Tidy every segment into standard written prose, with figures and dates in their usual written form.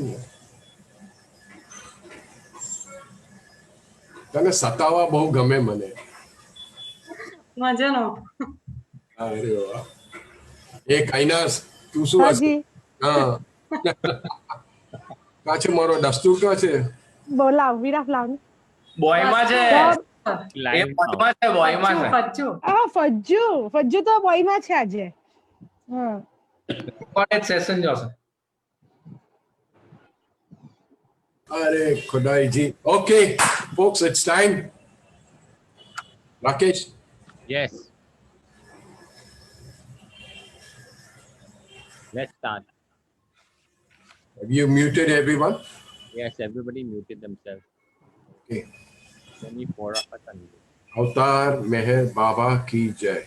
નહીં. તને સતાવા બહુ ગમે મને. મજાનો. અરે વાહ. એ કાઈનાસ તું શું હશે? હા. કા છે મારો દસ્તુર કા છે? બોલાવ વિરાફ લાવ. બોયમાં છે. એ બોયમાં છે, બોયમાં છે. ફજ્જુ. ફજ્જુ તો બોયમાં છે આજે. હા. કોલેજ સેશન જોશે. અરે ખુદાઈજી. Okay, folks, it's time. Rakesh. Yes. Let's start. Have you muted everyone? Yes, everybody muted themselves. Okay. Only 4 of us are muted. अवतार मेहर बाबा की जय.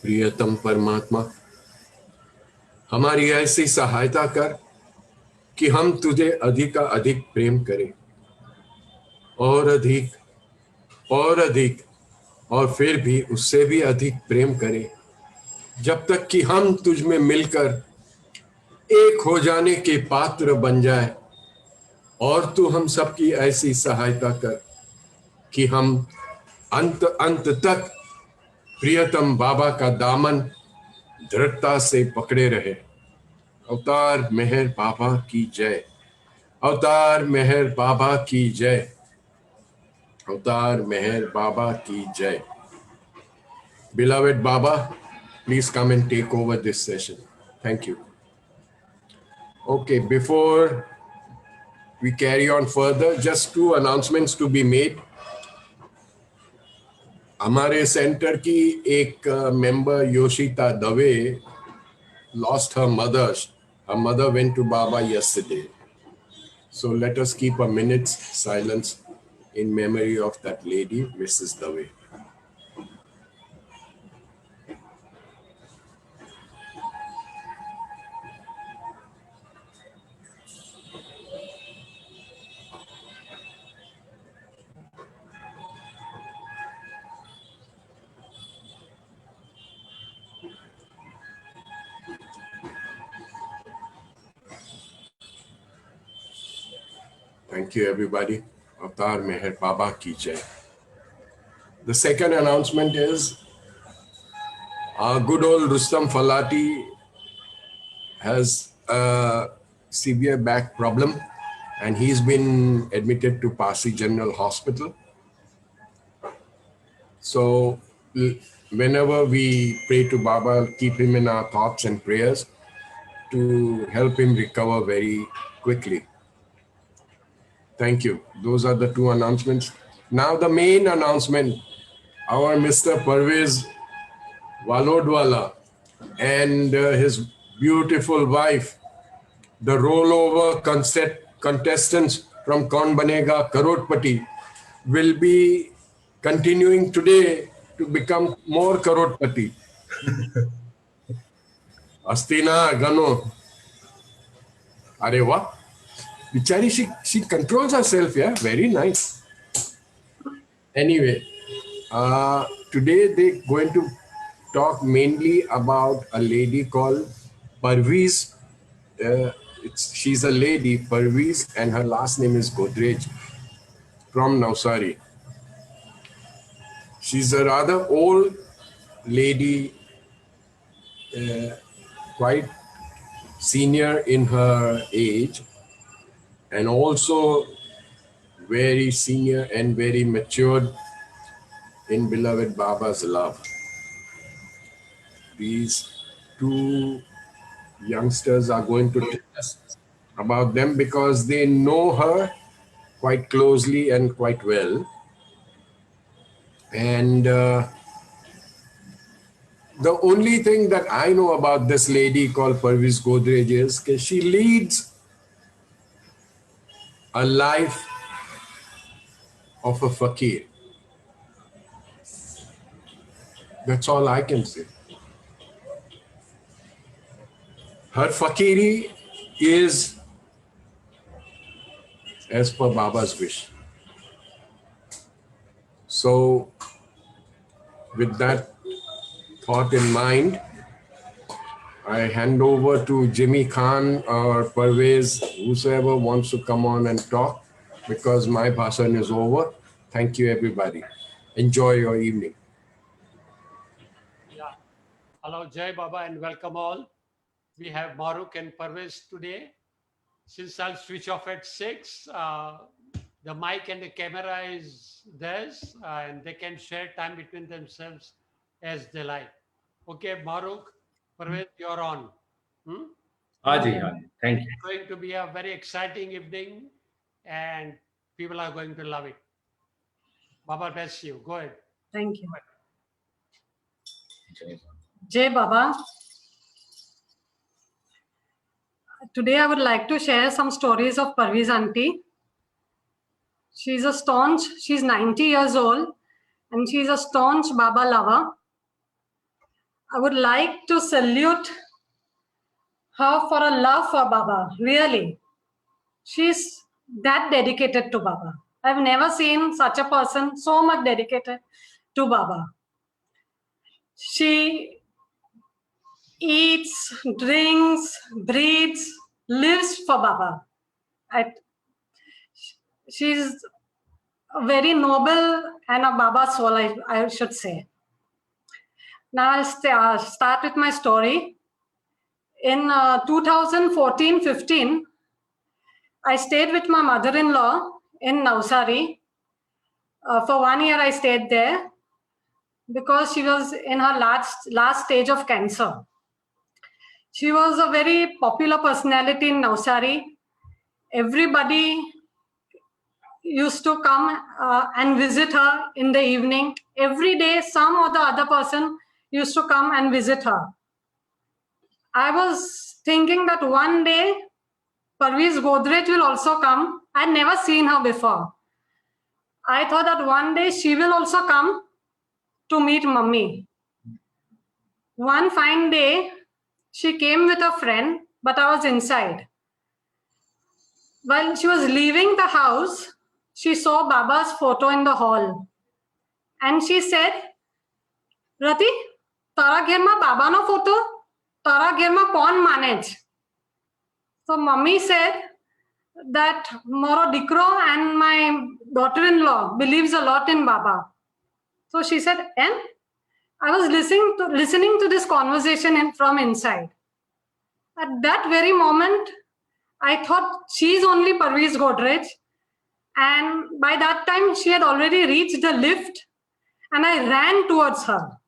प्रियतम परमात्मा, हमारी ऐसी सहायता कर कि हम तुझे अधिक का अधिक प्रेम करें, और अधिक और फिर भी उससे भी अधिक प्रेम करें, जब तक कि हम तुझ में मिलकर एक हो जाने के पात्र बन जाए. और तू हम सबकी ऐसी सहायता कर कि हम अंत तक प्रियतम बाबा का दामन दृढ़ता से पकड़े रहे. अवतार मेहर बाबा की जय. अवतार मेहर बाबा की जय. अवतार मेहर बाबा की जय. Beloved Baba, please come and take over this session. Thank you. Okay, before we carry on further, just 2 announcements to be made. हमारे सेंटर की एक member Yoshita Dave lost her mother. Her mother went to Baba yesterday. So let us keep a minute's silence in memory of that lady, Mrs. Dave. Thank you, everybody. Avatar Meher Baba ki jai. The second announcement is our good old Rustam Falati has a severe back problem and he's been admitted to Parsi General Hospital. So whenever we pray to Baba, keep him in our thoughts and prayers to help him recover very quickly. Thank you. Those are the 2 announcements. Now the main announcement, our Mr. Parvez Valodwala and his beautiful wife, the rollover contestants from Kaun Banega Karotpati, will be continuing today to become more Karotpati. Astina Gano. Arewa. Bichari, she controls herself, yeah, very nice. Anyway, today they're going to talk mainly about a lady called Parvez. She's a lady, Parvez, and her last name is Godrej from Navsari. She's a rather old lady, quite senior in her age, and also very senior and very matured in beloved Baba's love. These 2 youngsters are going to tell us about them because they know her quite closely and quite well. And the only thing that I know about this lady called Parvez Godrej is that she leads a life of a fakir. That's all I can say. Her fakiri is as per Baba's wish. So, with that thought in mind, I hand over to Jimmy Khan or Parvez, whosoever wants to come on and talk, because my bhasan is over. Thank you, everybody. Enjoy your evening. Yeah. Hello, Jai Baba, and welcome all. We have Maharukh and Parvez today. Since I'll switch off at 6, the mic and the camera is theirs, and they can share time between themselves as they like. Okay, Maharukh, Parvez, you're on. Haji, thank you. It's going to be a very exciting evening, and people are going to love it. Baba bless you. Go ahead. Thank you. Jai Baba. Today I would like to share some stories of Parvez auntie. She's 90 years old, and she's a staunch Baba lover. I would like to salute her for a love for Baba, really. She's that dedicated to Baba. I've never seen such a person so much dedicated to Baba. She eats, drinks, breathes, lives for Baba. She's a very noble and a Baba soul, I should say. Now I'll start with my story. In 2014-15, I stayed with my mother-in-law in Navsari. For 1 year I stayed there because she was in her last stage of cancer. She was a very popular personality in Navsari. Everybody used to come and visit her in the evening. Every day, some or the other person used to come and visit her. I was thinking that one day, Parvez Godrej will also come. I'd never seen her before. I thought that one day she will also come to meet Mummy. One fine day, she came with a friend, but I was inside. While she was leaving the house, she saw Baba's photo in the hall. And she said, Rati, tara ghar ma Baba no photo, tara ghar ma kaun manage? So Mummy said that Moro Dikro and my daughter-in-law believes a lot in Baba. So she said, and I was listening to this conversation from inside. At that very moment, I thought she's only Parvez Godrej. And by that time, she had already reached the lift, and I ran towards her.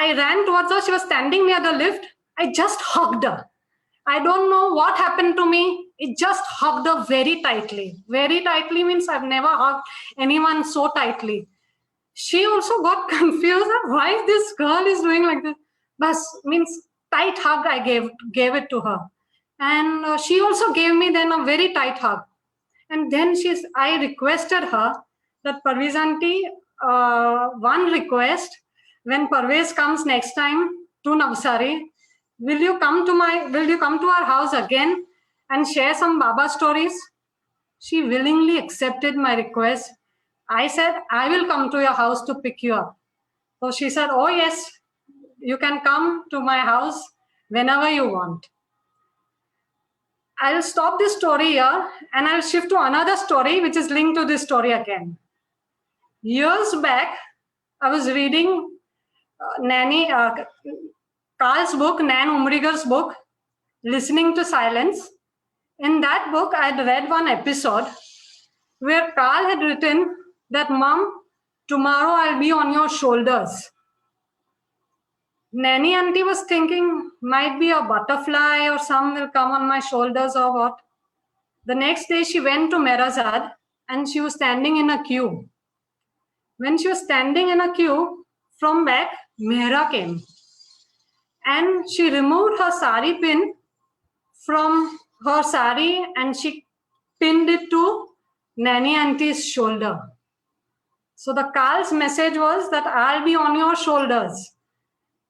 She was standing near the lift. I just hugged her. I don't know what happened to me. It just hugged her very tightly. Very tightly means I've never hugged anyone so tightly. She also got confused. Why this girl is doing like this? Bas means tight hug I gave it to her. And she also gave me then a very tight hug. And then I requested her that Parvez auntie, one request, when Parvez comes next time to Navsari, will you come to our house again and share some Baba stories? She willingly accepted my request. I said, I will come to your house to pick you up. So she said, oh yes, you can come to my house whenever you want. I'll stop this story here and I'll shift to another story which is linked to this story again. Years back, I was reading Carl's book, Nan Umriger's book, Listening to Silence. In that book, I had read one episode where Carl had written that, Mom, tomorrow I'll be on your shoulders. Nanny auntie was thinking, might be a butterfly or some will come on my shoulders or what. The next day she went to Merazad and she was standing in a queue. When she was standing in a queue, from back, Mehra came. And she removed her sari pin from her sari and she pinned it to Nanny auntie's shoulder. So the Carl's message was that I'll be on your shoulders.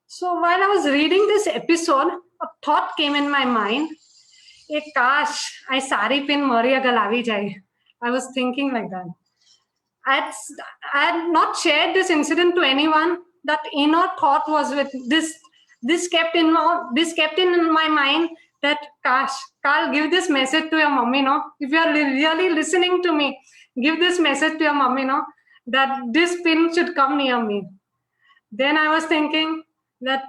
So while I was reading this episode, a thought came in my mind. Kash, I sari pin Maria Galavi jai. I was thinking like that. I had not shared this incident to anyone. That inner thought was with this. this kept in my mind that, gosh, Carl, give this message to your mummy, no? If you are really listening to me, give this message to your mummy, no? That this pin should come near me. Then I was thinking that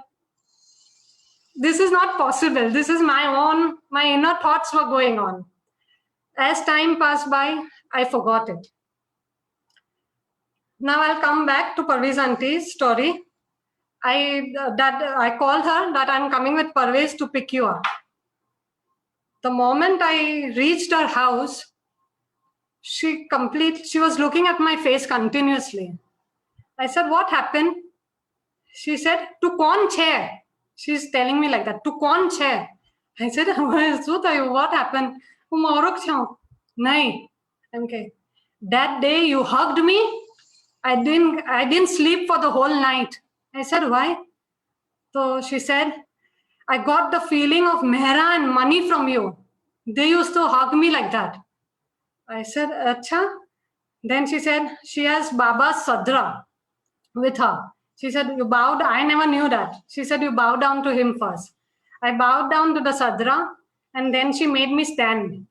this is not possible. This is my inner thoughts were going on. As time passed by, I forgot it. Now I'll come back to Parvez auntie's story. I called her that I'm coming with Parvez to pick you up. The moment I reached her house, she was looking at my face continuously. I said, what happened? She said, to kaun chair. She's telling me like that, to kaun chair. I said, what happened? Maharukh chha. Nahi. Okay. That day you hugged me. I didn't sleep for the whole night. I said, why? So she said, I got the feeling of mehra and money from you. They used to hug me like that. I said, acha. Then she said, she has Baba's sadra with her. She said, you bowed. I never knew that. She said, you bow down to him first. I bowed down to the sadra, and then she made me stand.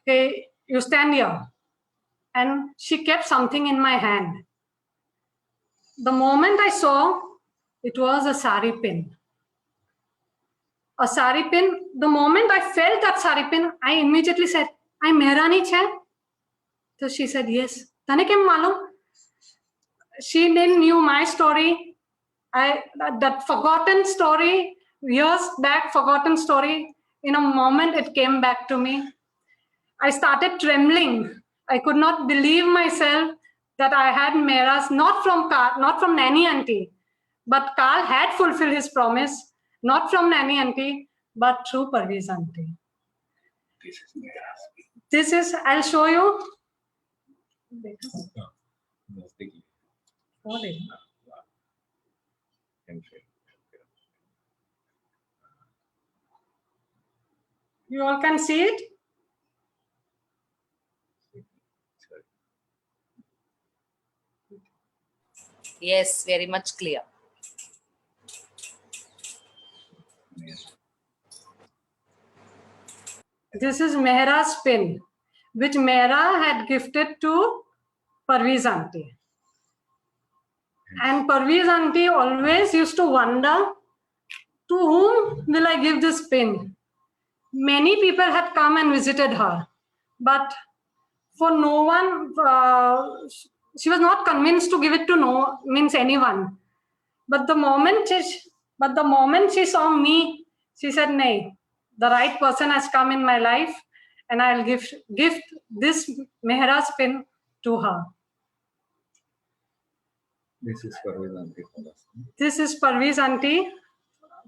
Okay, you stand here. And she kept something in my hand. The moment I saw, it was a sari pin. A sari pin. The moment I felt that sari pin, I immediately said, I mehrani chhe? So she said, yes. Tane kem malum? She didn't knew my story. That forgotten story, years back forgotten story, in a moment it came back to me. I started trembling. I could not believe myself that I had meras, not from Nanny Auntie, but Carl had fulfilled his promise, not from Nanny Auntie, but through Parvez Auntie. This is, I'll show you. What is it? You all can see it? Yes, very much clear. This is Mehra's pin, which Mehra had gifted to Parvez Auntie. And Parvez Auntie always used to wonder, to whom will I give this pin? Many people had come and visited her, but for no one, she was not convinced to give it to anyone. But the moment she saw me, she said, "Nay, the right person has come in my life, and I'll gift this Mehra's pin to her." This is Parvez Auntie for us. This is Parvez Auntie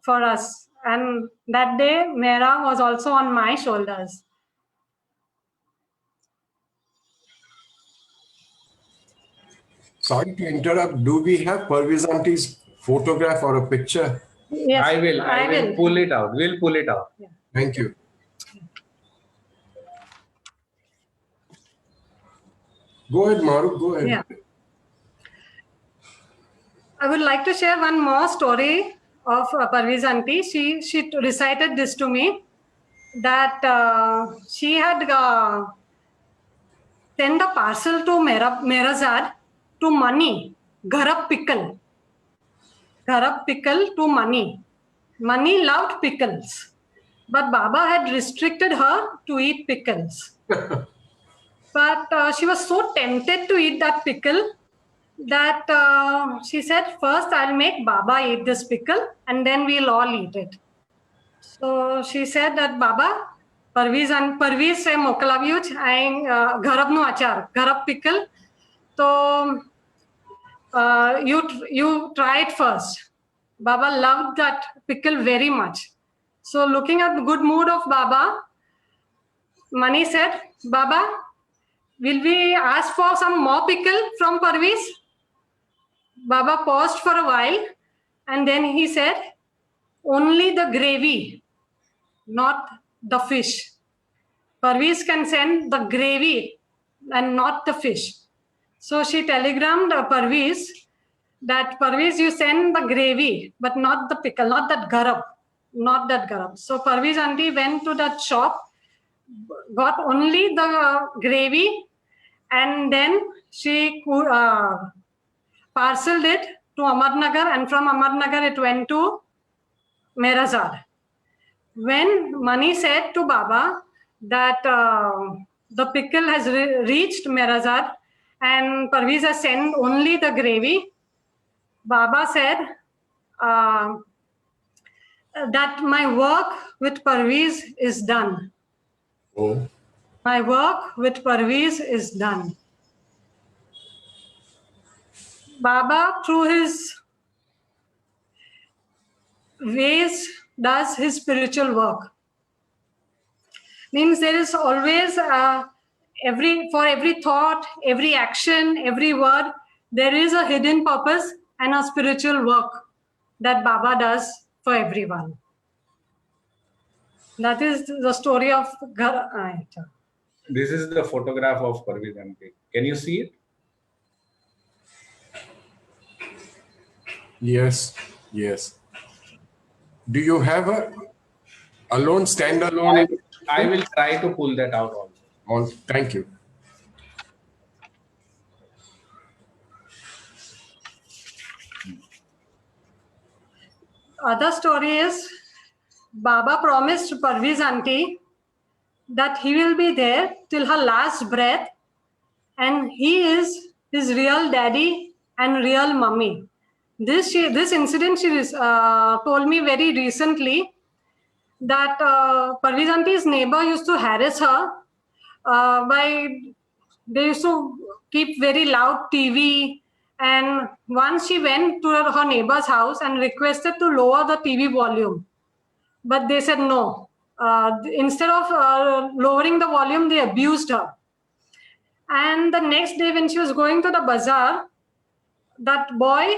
for us. And that day, Mehra was also on my shoulders. Sorry to interrupt. Do we have Parvez Auntie's photograph or a picture? Yes, I will pull it out. We'll pull it out. Yeah. Thank you. Go ahead, Maharukh. Go ahead. Yeah. I would like to share one more story of Parvez Auntie. She recited this to me, that she had sent a parcel to Merazad to money, Gharab pickle. Gharab pickle to money. Money loved pickles, but Baba had restricted her to eat pickles. But she was so tempted to eat that pickle that she said, first I'll make Baba eat this pickle and then we'll all eat it. So she said that, Baba, Parvez se moklavyuj and gharab nu achar, gharab pickle. So you try it first. Baba loved that pickle very much. So looking at the good mood of Baba, Mani said, Baba, will we ask for some more pickle from Parvez? Baba paused for a while and then he said, only the gravy, not the fish. Parvez can send the gravy and not the fish. So she telegrammed Parvez that Parvez, you send the gravy, but not the pickle, not that garam, not that garam. So Parvez auntie went to that shop, got only the gravy, and then she parceled it to Ahmednagar, and from Ahmednagar it went to Merazad. When Mani said to Baba that the pickle has reached Merazad and Parvez has sent only the gravy, Baba said that my work with Parvez is done. Oh, My work with Parvez is done. Baba, through his ways, does his spiritual work. Means there is always for every thought, every action, every word, there is a hidden purpose and a spiritual work that Baba does for everyone. That is the story of This is the photograph of Parvez aunty. Can you see it? yes, yes. Do you have a standalone? I will try to pull that out also. Thank you. Other story is Baba promised Parvez aunty that he will be there till her last breath, and he is his real daddy and real mummy. This incident she told me very recently, that Parvez auntie's neighbor used to harass her they used to keep very loud TV, and once she went to her neighbor's house and requested to lower the TV volume, but they said no. Instead of lowering the volume, they abused her. And the next day when she was going to the bazaar, that boy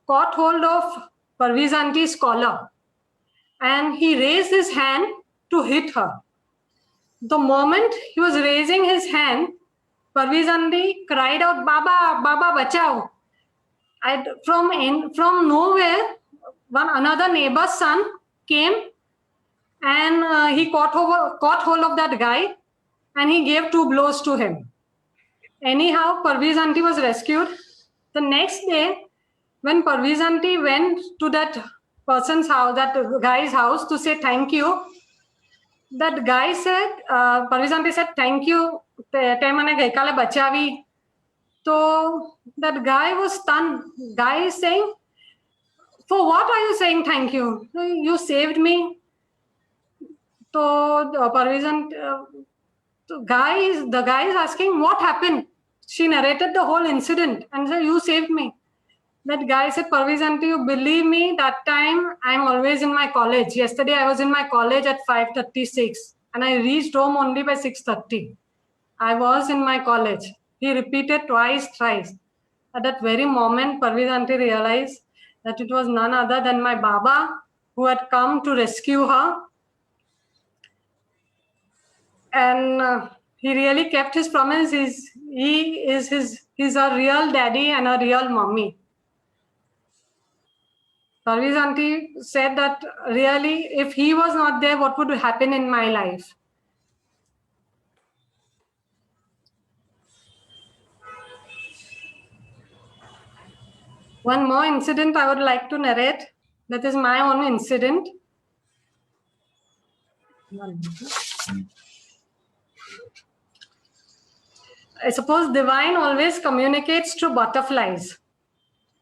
caught hold of Parvez auntie's collar and he raised his hand to hit her. The moment he was raising his hand, Parvez auntie cried out, "Baba, Baba, bachao!" From nowhere, another neighbor's son came and he caught hold of that guy and he gave 2 blows to him. Anyhow, Parvez auntie was rescued. The next day, when Parvez auntie went to that person's house, that guy's house, to say thank you, that guy said, Parvez auntie said, "Thank you, te mane gaikale bachavi." So that guy was stunned. Guy is saying, "For what are you saying thank you? You saved me." So Parvez auntie, the guy is asking, "What happened?" She narrated the whole incident and said, "You saved me." That guy said, "Parvez auntie, you believe me, that time I'm always in my college. Yesterday I was in my college at 5:36 and I reached home only by 6:30. I was in my college." He repeated twice, thrice. At that very moment, Parvez auntie realized that it was none other than my Baba who had come to rescue her. And he really kept his promise. He's a real daddy and a real mommy. Parvez auntie said that really, if he was not there, what would happen in my life? One more incident I would like to narrate. That is my own incident. I suppose divine always communicates through butterflies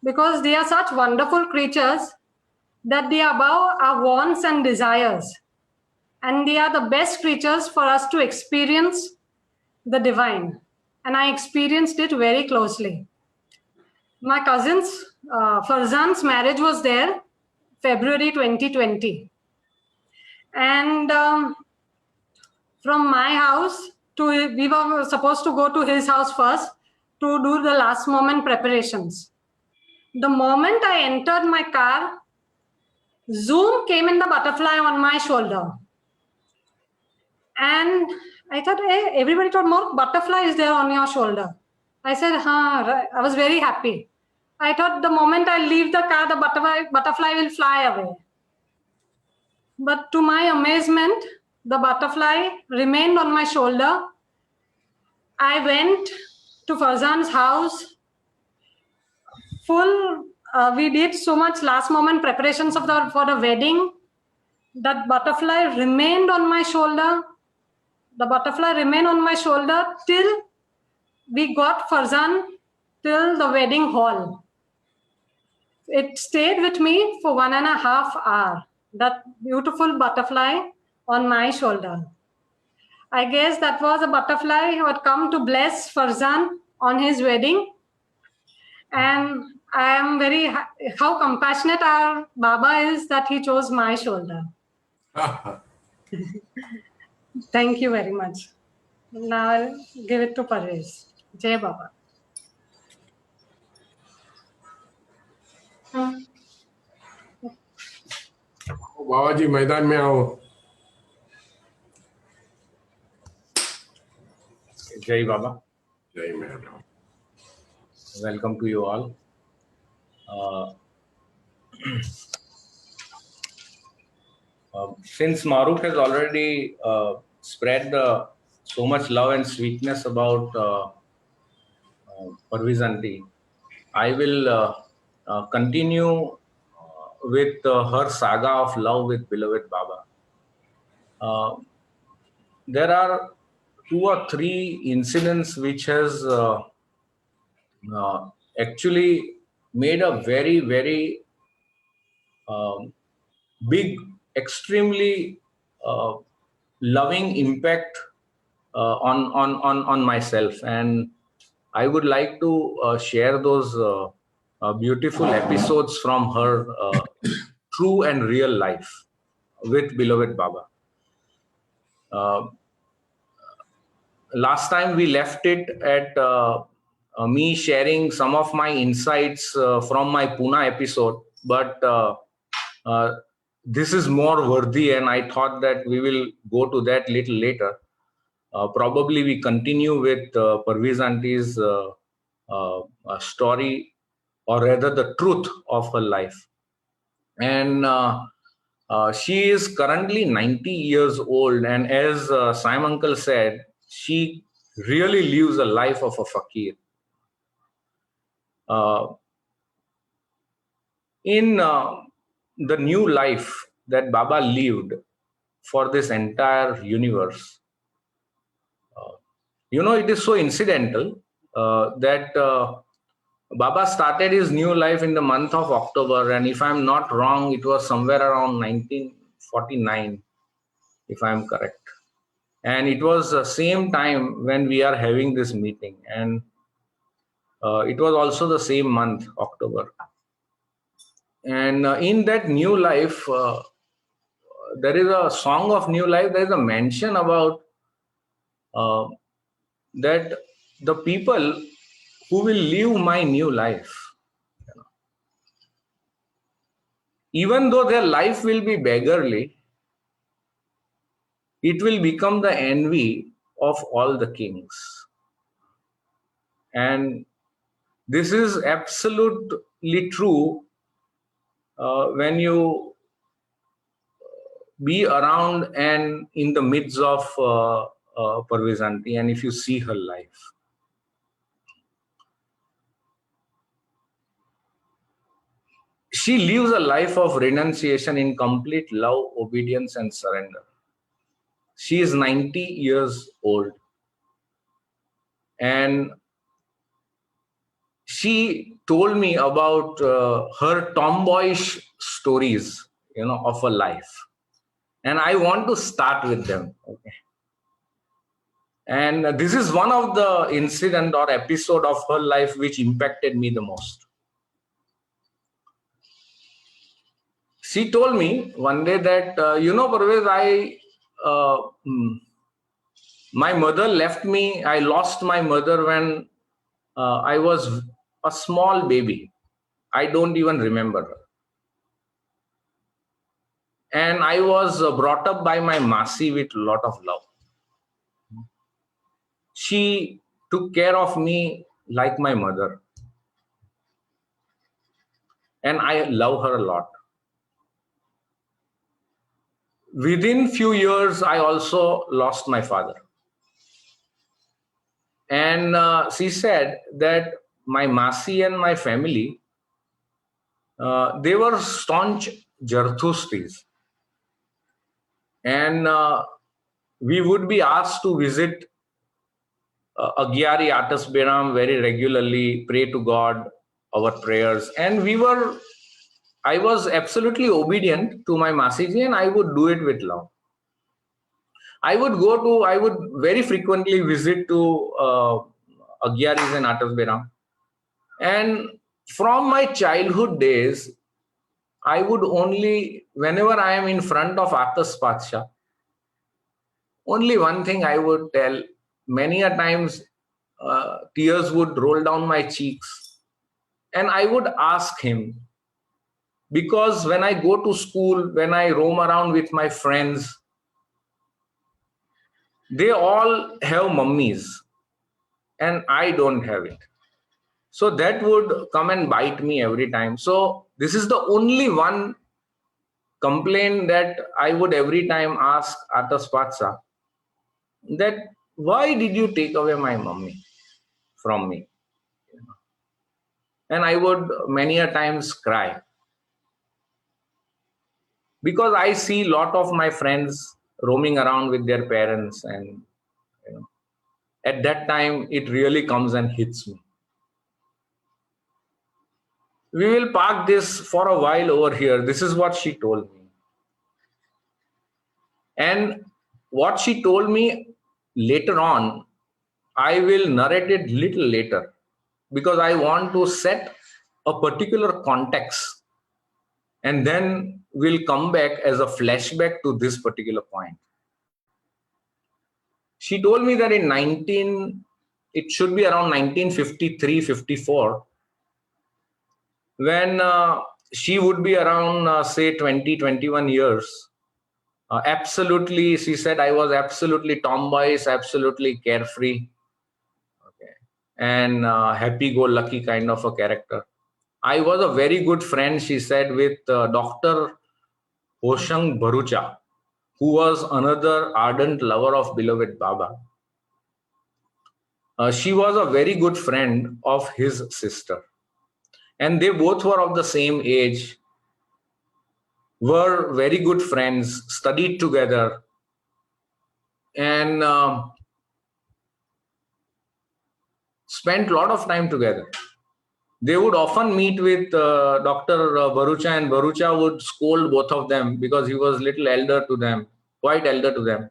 because they are such wonderful creatures that they are above our wants and desires. And they are the best creatures for us to experience the divine. And I experienced it very closely. My cousin's, Farzan's marriage was there, February 2020. And from my house we were supposed to go to his house first to do the last moment preparations. The moment I entered my car, zoom came in the butterfly on my shoulder. And I thought, hey, everybody thought, more butterfly is there on your shoulder. I said, I was very happy. I thought the moment I leave the car, the butterfly will fly away. But to my amazement, the butterfly remained on my shoulder. I went to Farzan's house. We did so much last moment preparations for the wedding. That butterfly remained on my shoulder. The butterfly remained on my shoulder till we got Farzan till the wedding hall. It stayed with me for 1.5 hours. That beautiful butterfly on my shoulder. I guess that was a butterfly who had come to bless Farzan on his wedding. And I am how compassionate our Baba is that he chose my shoulder. Thank you very much. Now I'll give it to Parvez. Jai Baba. बाबा जी मैदान में आओ. Jai Baba. जय मैदान. Welcome to you all. Since Maharukh has already spread so much love and sweetness about Parvez aunty, I will continue with her saga of love with beloved Baba. There are 2 or 3 incidents which has actually made a very, very big, extremely loving impact on myself, and I would like to share those beautiful episodes from her true and real life with beloved Baba. Last time we left it at me sharing some of my insights from my Pune episode, but this is more worthy, and I thought that we will go to that little later. Probably we continue with Parvez auntie's story, or rather the truth of her life. And she is currently 90 years old, and as Sam uncle said, she really lives a life of a fakir. In the new life that Baba lived for this entire universe, it is so incidental that Baba started his new life in the month of October, and if I'm not wrong, it was somewhere around 1949, if I'm correct. And it was the same time when we are having this meeting, and it was also the same month, October. And in that new life, there is a song of new life. There is a mention about that the people who will live my new life, even though their life will be beggarly, it will become the envy of all the kings. And this is absolutely true when you be around and in the midst of Parvez auntie, and if you see her life. She lives a life of renunciation in complete love, obedience, and surrender. She is 90 years old, and she told me about her tomboyish stories, of her life, and I want to start with them. Okay. And this is one of the incident or episode of her life which impacted me the most. She told me one day that, Parvez, my mother left me. I lost my mother when I was a small baby. I don't even remember her. And I was brought up by my Masi with a lot of love. She took care of me like my mother. and I love her a lot. Within few years, I also lost my father. And she said that my Masi and my family, they were staunch Jarthustis. And we would be asked to visit Agyari Atas Beram very regularly, pray to God, our prayers. And I was absolutely obedient to my Masiji, and I would do it with love. I would very frequently visit to Agyaris and Atas Beram. And from my childhood days, I would only, whenever I am in front of Atas Patsha, only one thing I would tell. Many a times tears would roll down my cheeks, and I would ask him, because when I go to school, when I roam around with my friends, they all have mummies and I don't have it. So that would come and bite me every time. So this is the only one complaint that I would every time ask Atas Patsa, that why did you take away my mummy from me? And I would many a times cry, because I see a lot of my friends roaming around with their parents, and at that time it really comes and hits me. We will park this for a while over here. This is what she told me. And what she told me later on, I will narrate it little later, because I want to set a particular context, and then we'll come back as a flashback to this particular point. She told me that it should be around 1953-54, when she would be around say 20-21 years. Absolutely, she said, I was absolutely tomboyish, absolutely carefree, okay, and happy-go-lucky kind of a character. I was a very good friend, she said, with Dr. Hoshang Bharucha, who was another ardent lover of beloved Baba. She was a very good friend of his sister, and they both were of the same age, were very good friends, studied together, and spent a lot of time together. They would often meet with Dr. Bharucha, and Bharucha would scold both of them because he was little elder to them, quite elder to them.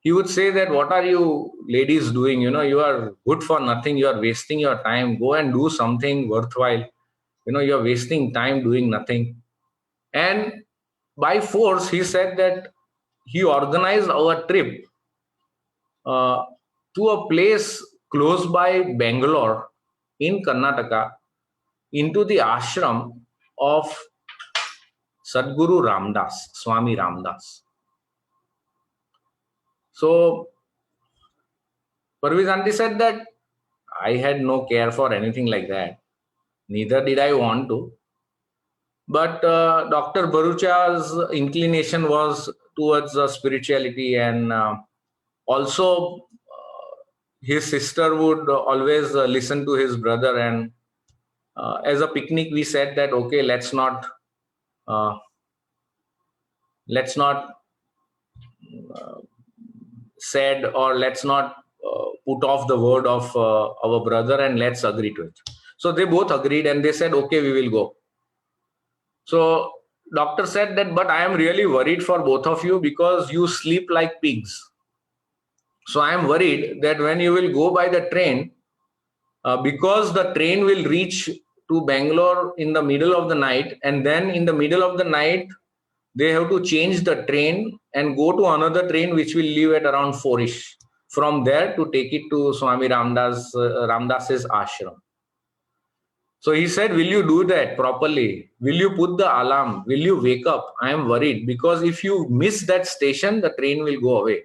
He would say that, what are you ladies doing? You are good for nothing. You are wasting your time. Go and do something worthwhile. You are wasting time doing nothing. And by force, he said that he organized our trip to a place close by Bangalore in Karnataka, into the ashram of Sadguru Ramdas, Swami Ramdas. So Parvez aunty said that I had no care for anything like that. Neither did I want to. But Dr. Bharucha's inclination was towards spirituality, and also his sister would always listen to his brother. And as a picnic, we said that, okay, let's not said, or let's not put off the word of our brother, and let's agree to it. So they both agreed, and they said, okay, we will go. So doctor said that, but I am really worried for both of you, because you sleep like pigs. So I am worried that when you will go by the train, because the train will reach to Bangalore in the middle of the night, and then in the middle of the night, they have to change the train and go to another train which will leave at around 4ish. From there to take it to Swami Ramdas's ashram. So he said, will you do that properly? Will you put the alarm? Will you wake up? I am worried, because if you miss that station, the train will go away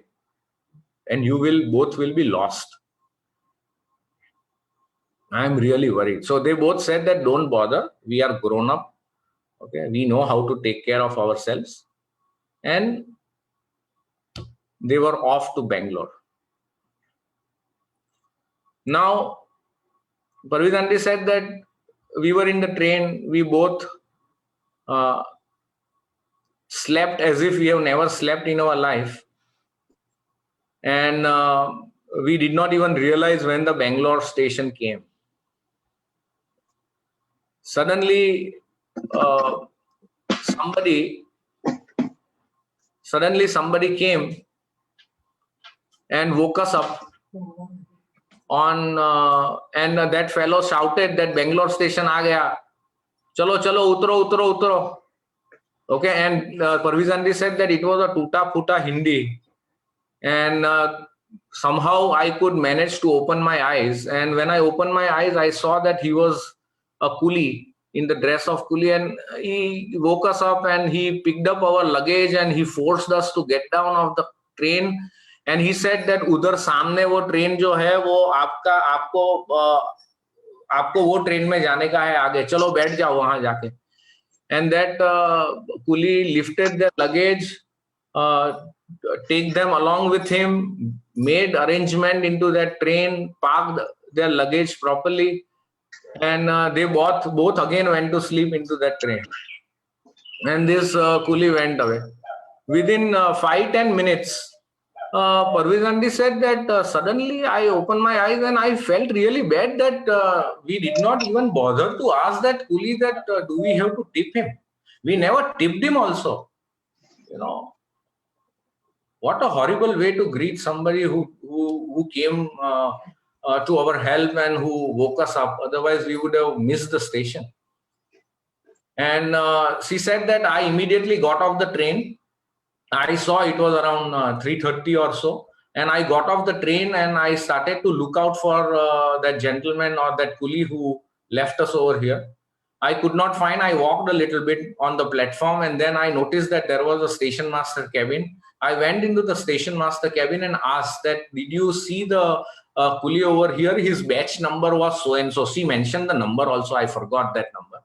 and both will be lost. I am really worried. So they both said that, don't bother. We are grown up. Okay, we know how to take care of ourselves. And they were off to Bangalore. Now, Parvez aunty said that we were in the train, we both slept as if we have never slept in our life. And we did not even realize when the Bangalore station came. Suddenly, somebody came and woke us up on and that fellow shouted that Bangalore station aa gaya, chalo chalo utro utro utro. Okay, and Parvez aunty said that it was a tuta futa Hindi, and somehow I could manage to open my eyes, and when I opened my eyes I saw that he was a coolie in the dress of coolie, and he woke us up and he picked up our luggage and he forced us to get down of the train, and he said that udhar samne wo train jo hai wo आपको वो train में जाने का है आगे, चलो बैठ जाओ वहां जाके. And that coolie lifted their luggage, take them along with him, made arrangement into that train, parked their luggage properly, and they both again went to sleep into that train. And this coolie went away. Within 5-10 minutes, Parvez aunty said that suddenly I opened my eyes and I felt really bad that we did not even bother to ask that coolie that do we have to tip him. We never tipped him also. You know, what a horrible way to greet somebody who came to our help and who woke us up. Otherwise, we would have missed the station. And she said that I immediately got off the train. I saw it was around 3:30 or so, and I got off the train and I started to look out for that gentleman or that coolie who left us over here. I could not find. I walked a little bit on the platform, and then I noticed that there was a station master cabin. I went into the station master cabin and asked that, did you see the coolie over here? His batch number was so and so. She mentioned the number also. I forgot that number.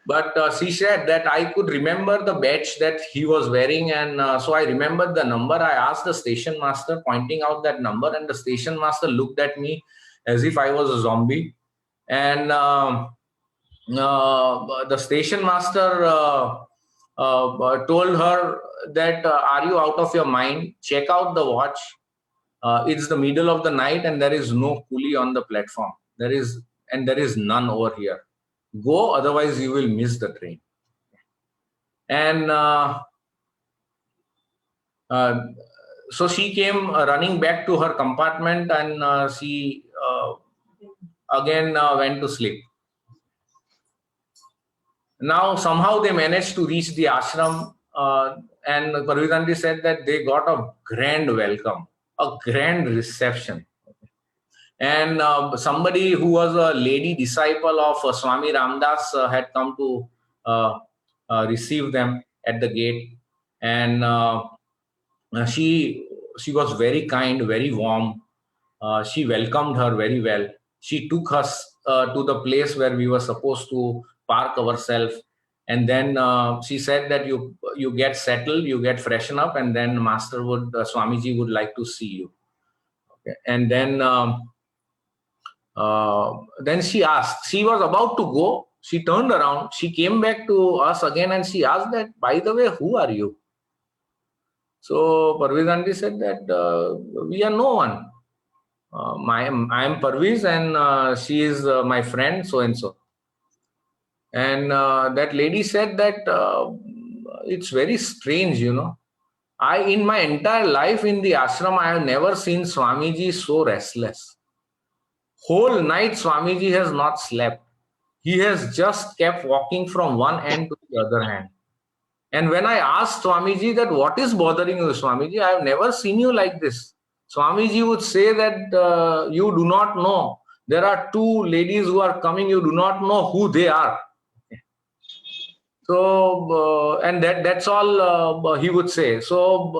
But she said that I could remember the badge that he was wearing, and so I remembered the number. I asked the station master, pointing out that number, and the station master looked at me as if I was a zombie. And the station master told her that, are you out of your mind? Check out the watch. It's the middle of the night and there is no coolie on the platform. There is none over here. Go, otherwise you will miss the train. And so she came running back to her compartment, and she again went to sleep. Now somehow they managed to reach the ashram, and Parvez aunty said that they got a grand welcome, a grand reception. And somebody who was a lady disciple of Swami Ramdas had come to receive them at the gate, and she was very kind, very warm. She welcomed her very well. She took us to the place where we were supposed to park ourselves, and then she said that you get settled, you get freshen up, and then Master would Swamiji would like to see you. Okay. And then she asked, she was about to go, she turned around, she came back to us again and she asked that, by the way, who are you? So Parvez aunty said that we are no one. I am Parvez, and she is my friend so and so. And that lady said that it's very strange, you know. In my entire life in the ashram, I have never seen Swamiji so restless. Whole night Swamiji has not slept. He has just kept walking from one end to the other hand. And when I asked Swamiji that what is bothering you, Swamiji, I have never seen you like this. Swamiji would say that you do not know. There are two ladies who are coming, you do not know who they are. So, and that's all he would say. So,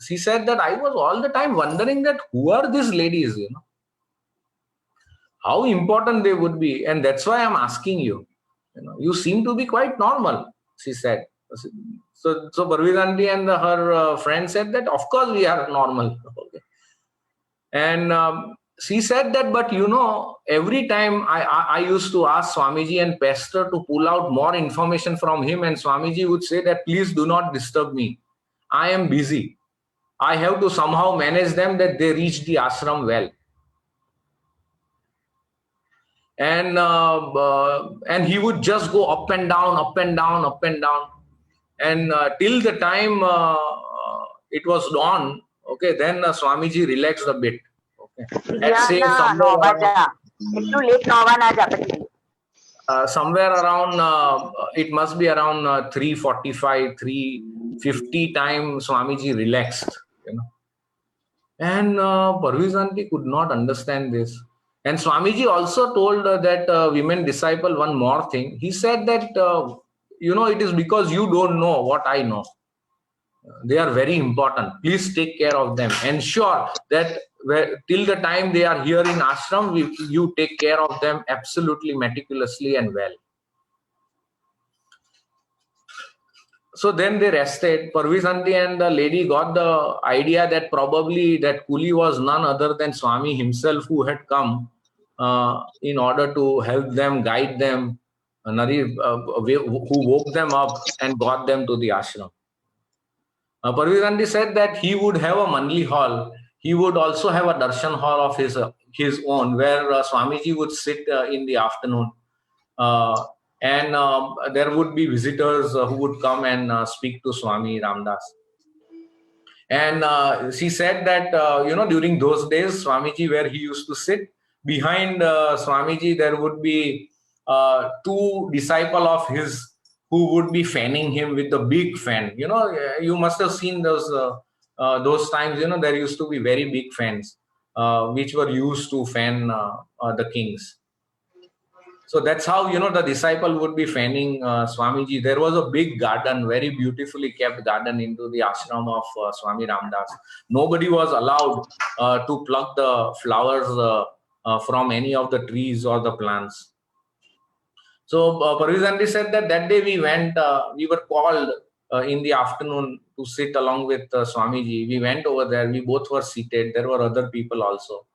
she said that I was all the time wondering that who are these ladies, you know, how important they would be. And that's why I'm asking you. You seem to be quite normal, she said. So Parvez aunty and her friend said that, of course we are normal. Okay. And she said that, but every time I used to ask Swamiji and pester to pull out more information from him, and Swamiji would say that, please do not disturb me. I am busy. I have to somehow manage them that they reach the ashram well. And he would just go up and down, up and down, up and down. And till the time it was dawn, okay, then Swamiji relaxed a bit. Okay. Let's say somewhere around, it must be around 3:45, 3:50 time, Swamiji relaxed. And Parvez aunty could not understand this. And Swamiji also told that women disciple one more thing. He said that, it is because you don't know what I know. They are very important. Please take care of them. Ensure that till the time they are here in ashram, you take care of them absolutely meticulously and well. So then they rested. Parvez aunty and the lady got the idea that probably that coolie was none other than Swami himself, who had come in order to help them, guide them, who woke them up and got them to the ashram. Parvez aunty said that he would have a Manli hall. He would also have a darshan hall of his own, where Swamiji would sit in the afternoon. And there would be visitors who would come and speak to Swami Ramdas. And she said that, during those days, Swamiji, where he used to sit, behind Swamiji, there would be two disciples of his who would be fanning him with the big fan. You must have seen those times, there used to be very big fans, which were used to fan the kings. So that's how, the disciple would be fanning Swamiji. There was a big garden, very beautifully kept garden into the ashram of Swami Ramdas. Nobody was allowed to pluck the flowers from any of the trees or the plants. So Parvez aunty said that day we went, we were called in the afternoon to sit along with Swamiji. We went over there. We both were seated. There were other people also.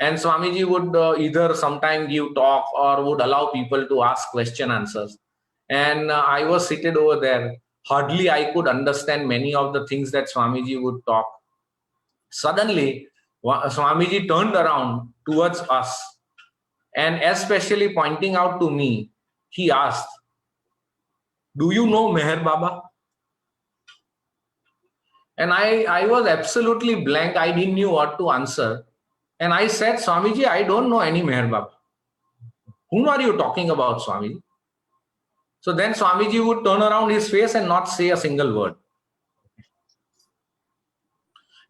And Swamiji would either sometime give talk or would allow people to ask question answers. And I was seated over there. Hardly I could understand many of the things that Swamiji would talk. Suddenly, Swamiji turned around towards us, and especially pointing out to me, he asked, "Do you know Meher Baba?" And I was absolutely blank. I didn't know what to answer. And I said, "Swamiji, I don't know any Meher Baba." "Whom are you talking about, Swamiji?" So then Swamiji would turn around his face and not say a single word.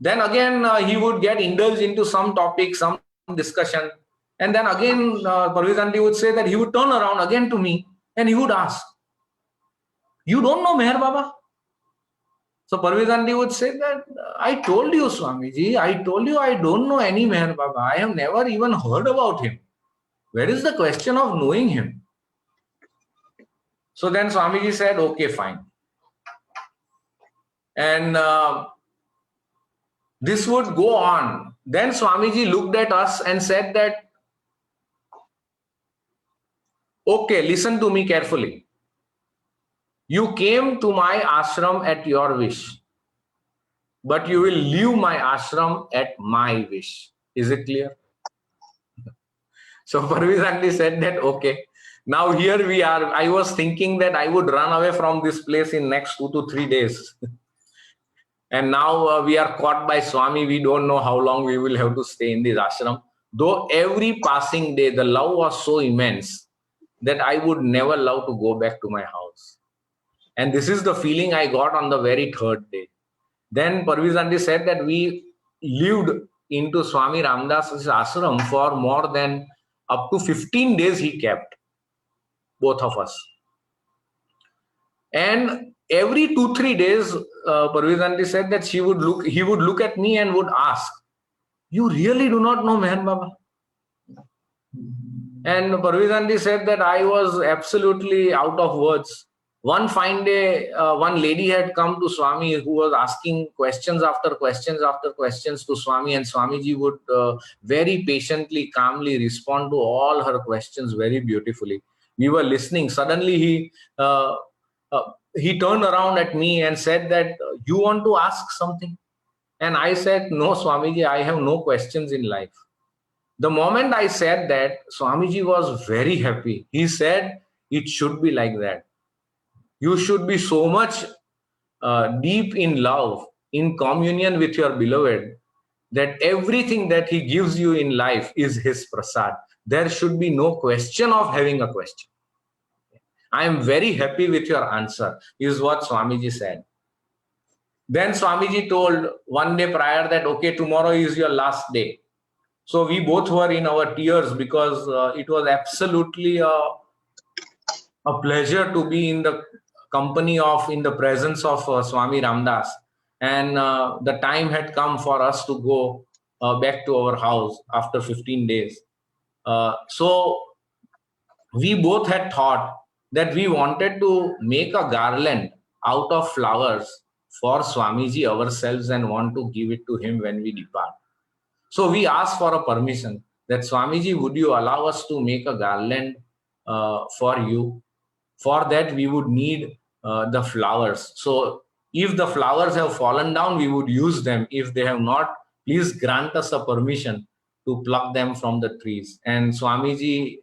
Then again, he would get indulged into some topic, some discussion. And then again, Parvez aunty would say that he would turn around again to me and he would ask, "You don't know Meher Baba?" So Parvez aunty would say that, "I told you, Swamiji, I told you I don't know any Meher Baba. I have never even heard about him. Where is the question of knowing him?" So then Swamiji said, "Okay, fine." And this would go on. Then Swamiji looked at us and said that, "Okay, listen to me carefully. You came to my ashram at your wish, but you will leave my ashram at my wish. Is it clear?" So Parvez aunty said that, "Okay, now here we are. I was thinking that I would run away from this place in next 2 to 3 days. And now we are caught by Swami. We don't know how long we will have to stay in this ashram. Though every passing day, the love was so immense that I would never love to go back to my house." And this is the feeling I got on the very third day. Then Parvez aunty said that we lived into Swami Ramdas's ashram for more than up to 15 days he kept, both of us. And every 2-3 days, Parvez aunty said that he would look at me and would ask, "You really do not know Meher Baba?" And Parvez Aunty said that I was absolutely out of words. One fine day, one lady had come to Swami who was asking questions after questions after questions to Swami, and Swamiji would very patiently, calmly respond to all her questions very beautifully. We were listening. Suddenly he turned around at me and said that, you want to ask something? And I said, no, Swamiji, I have no questions in life. The moment I said that, Swamiji was very happy. He said, it should be like that. You should be so much deep in love, in communion with your beloved, that everything that he gives you in life is his prasad. There should be no question of having a question. I am very happy with your answer, is what Swamiji said. Then Swamiji told one day prior that, okay, tomorrow is your last day. So we both were in our tears because it was absolutely a pleasure to be in the company of, in the presence of Swami Ramdas. And the time had come for us to go back to our house after 15 days. So we both had thought that we wanted to make a garland out of flowers for Swamiji ourselves and want to give it to him when we depart. So we asked for a permission that, Swamiji, would you allow us to make a garland for you? For that, we would need the flowers. So if the flowers have fallen down, we would use them. If they have not, please grant us a permission to pluck them from the trees. And Swamiji,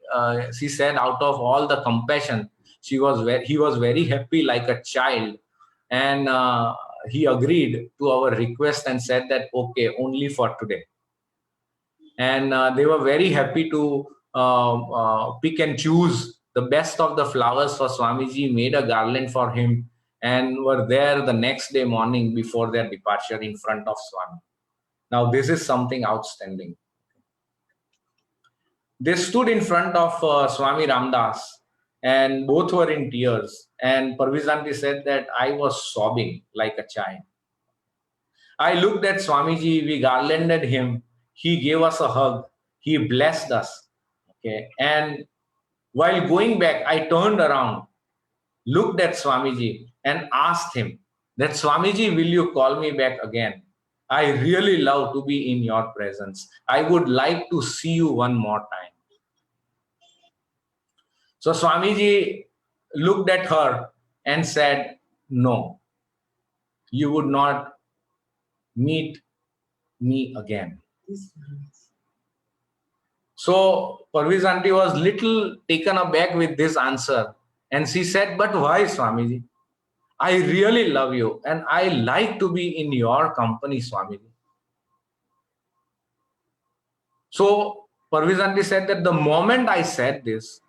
she said, out of all the compassion, he was very happy like a child. And he agreed to our request and said that, okay, only for today. And they were very happy to pick and choose the best of the flowers for Swamiji, made a garland for him, and were there the next day morning before their departure in front of Swami. Now, this is something outstanding. They stood in front of Swami Ramdas, and both were in tears. And Parvez Aunty said that I was sobbing like a child. I looked at Swamiji, we garlanded him. He gave us a hug. He blessed us. Okay. And while going back, I turned around, looked at Swamiji and asked him that, Swamiji, will you call me back again? I really love to be in your presence. I would like to see you one more time. So Swamiji looked at her and said, no, you would not meet me again. So Parvez Aunty was little taken aback with this answer, and she said, but why, Swamiji? I really love you and I like to be in your company, Swamiji. So Parvez Aunty said that the moment I said this,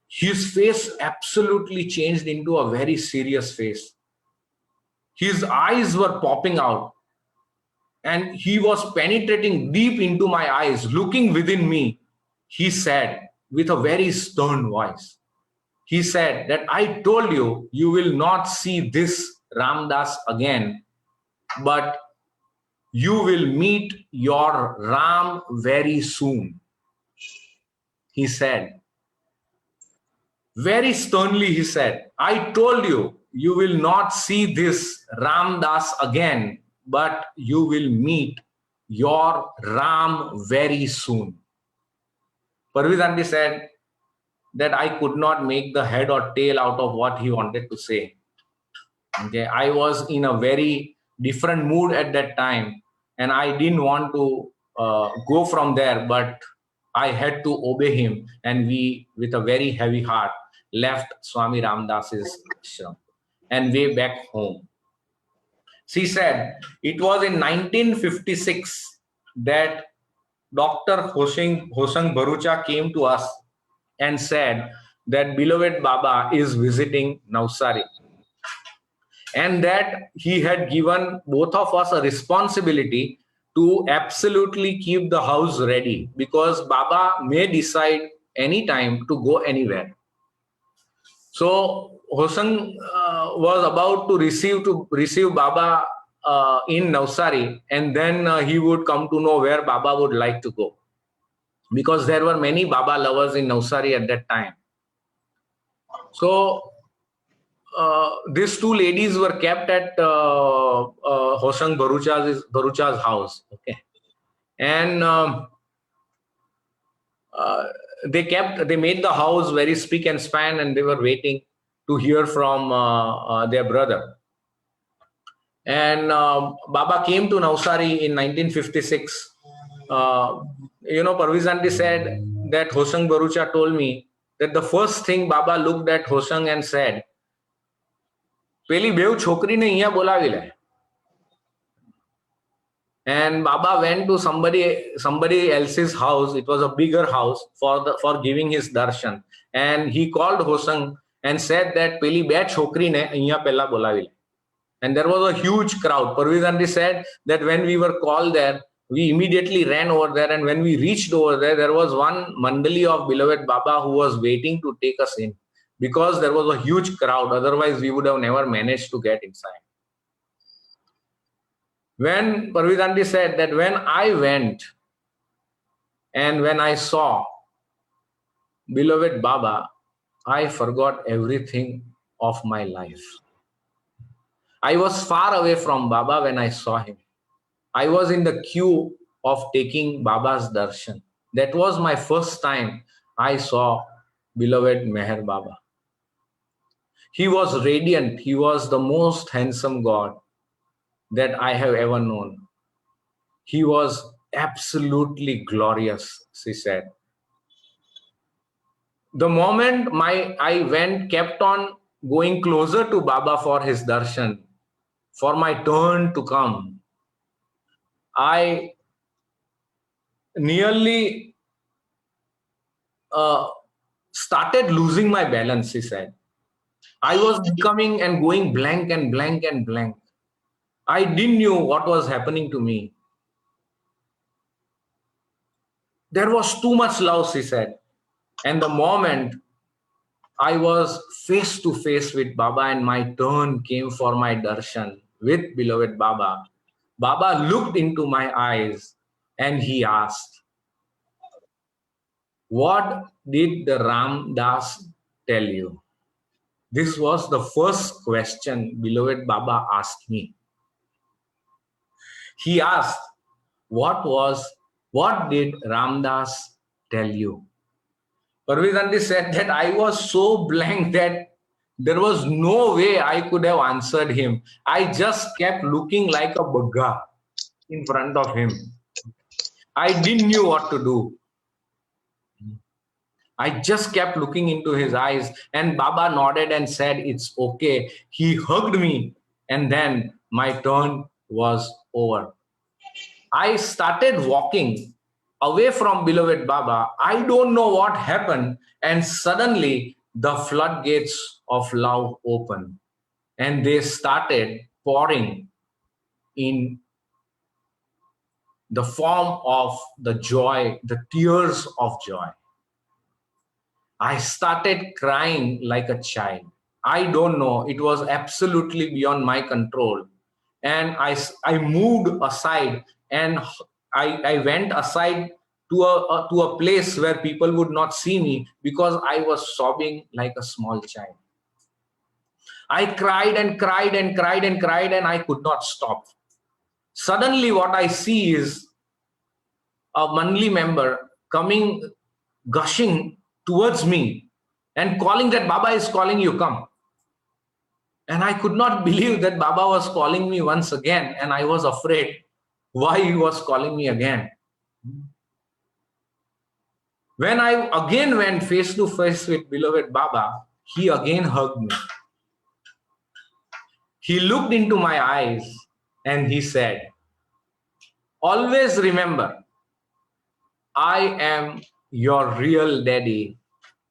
his face absolutely changed into a very serious face. His eyes were popping out, and he was penetrating deep into my eyes, looking within me. He said with a very stern voice, he said that I told you, you will not see this Ramdas again, but you will meet your Ram very soon. He said, very sternly, he said, I told you, you will not see this Ramdas again, but you will meet your Ram very soon. Parvez Aunty said that I could not make the head or tail out of what he wanted to say. Okay, I was in a very different mood at that time, and I didn't want to go from there, but I had to obey him, and we, with a very heavy heart, left Swami Ramdas's ashram and way back home. She said it was in 1956 that Dr. Hosang Bharucha came to us and said that beloved Baba is visiting Navsari, and that he had given both of us a responsibility to absolutely keep the house ready, because Baba may decide anytime to go anywhere. So Hosang was about to receive Baba in Navsari, and then he would come to know where Baba would like to go. because there were many Baba lovers in Navsari at that time. So these two ladies were kept at Hosang Bharucha's house. Okay, and they made the house very spick and span, and they were waiting to hear from their brother. And Baba came to Navsari in 1956. Parvez aunty said that Hosang Bharucha told me that the first thing Baba looked at Hosang and said, "Peli bev chokri ne અહીંયા બોલાવી લે." And Baba went to somebody else's house. It was a bigger house for giving his darshan. And he called Hosang and said that "Peli બે છોકરી ને અહીંયા પહેલા બોલાવી લે." And there was a huge crowd. Parvez aunty said that when we were called there, we immediately ran over there. And when we reached over there, there was one mandali of beloved Baba who was waiting to take us in, because there was a huge crowd. Otherwise, we would have never managed to get inside. When Parvez aunty said that when I went and when I saw beloved Baba, I forgot everything of my life. I was far away from Baba when I saw him. I was in the queue of taking Baba's darshan. That was my first time I saw beloved Meher Baba. He was radiant. He was the most handsome God that I have ever known. He was absolutely glorious, she said. The moment I kept on going closer to Baba for his darshan, for my turn to come, I nearly started losing my balance, she said. I was becoming and going blank and blank and blank. I didn't know what was happening to me. There was too much love, she said. And the moment I was face to face with Baba and my turn came for my darshan with beloved Baba, Baba looked into my eyes and he asked, "What did the Ram Das tell you?" This was the first question beloved Baba asked me. He asked, what did Ram Das tell you? Parvez aunty said that I was so blank that there was no way I could have answered him. I just kept looking like a bagga in front of him. I didn't know what to do. I just kept looking into his eyes, and Baba nodded and said, "It's okay." He hugged me, and then my turn was over. I started walking away from beloved Baba. I don't know what happened, and suddenly the floodgates of love opened, and they started pouring in the form of the joy, the tears of joy. I started crying like a child. I don't know. It was absolutely beyond my control. And I moved aside, and I went aside to a place where people would not see me, because I was sobbing like a small child. I cried and cried and cried and cried, and I could not stop. Suddenly what I see is a Mandali member coming, gushing towards me and calling that Baba is calling you, come. And I could not believe that Baba was calling me once again, and I was afraid why he was calling me again. When I again went face to face with beloved Baba, he again hugged me. He looked into my eyes and he said, "Always remember, I am your real daddy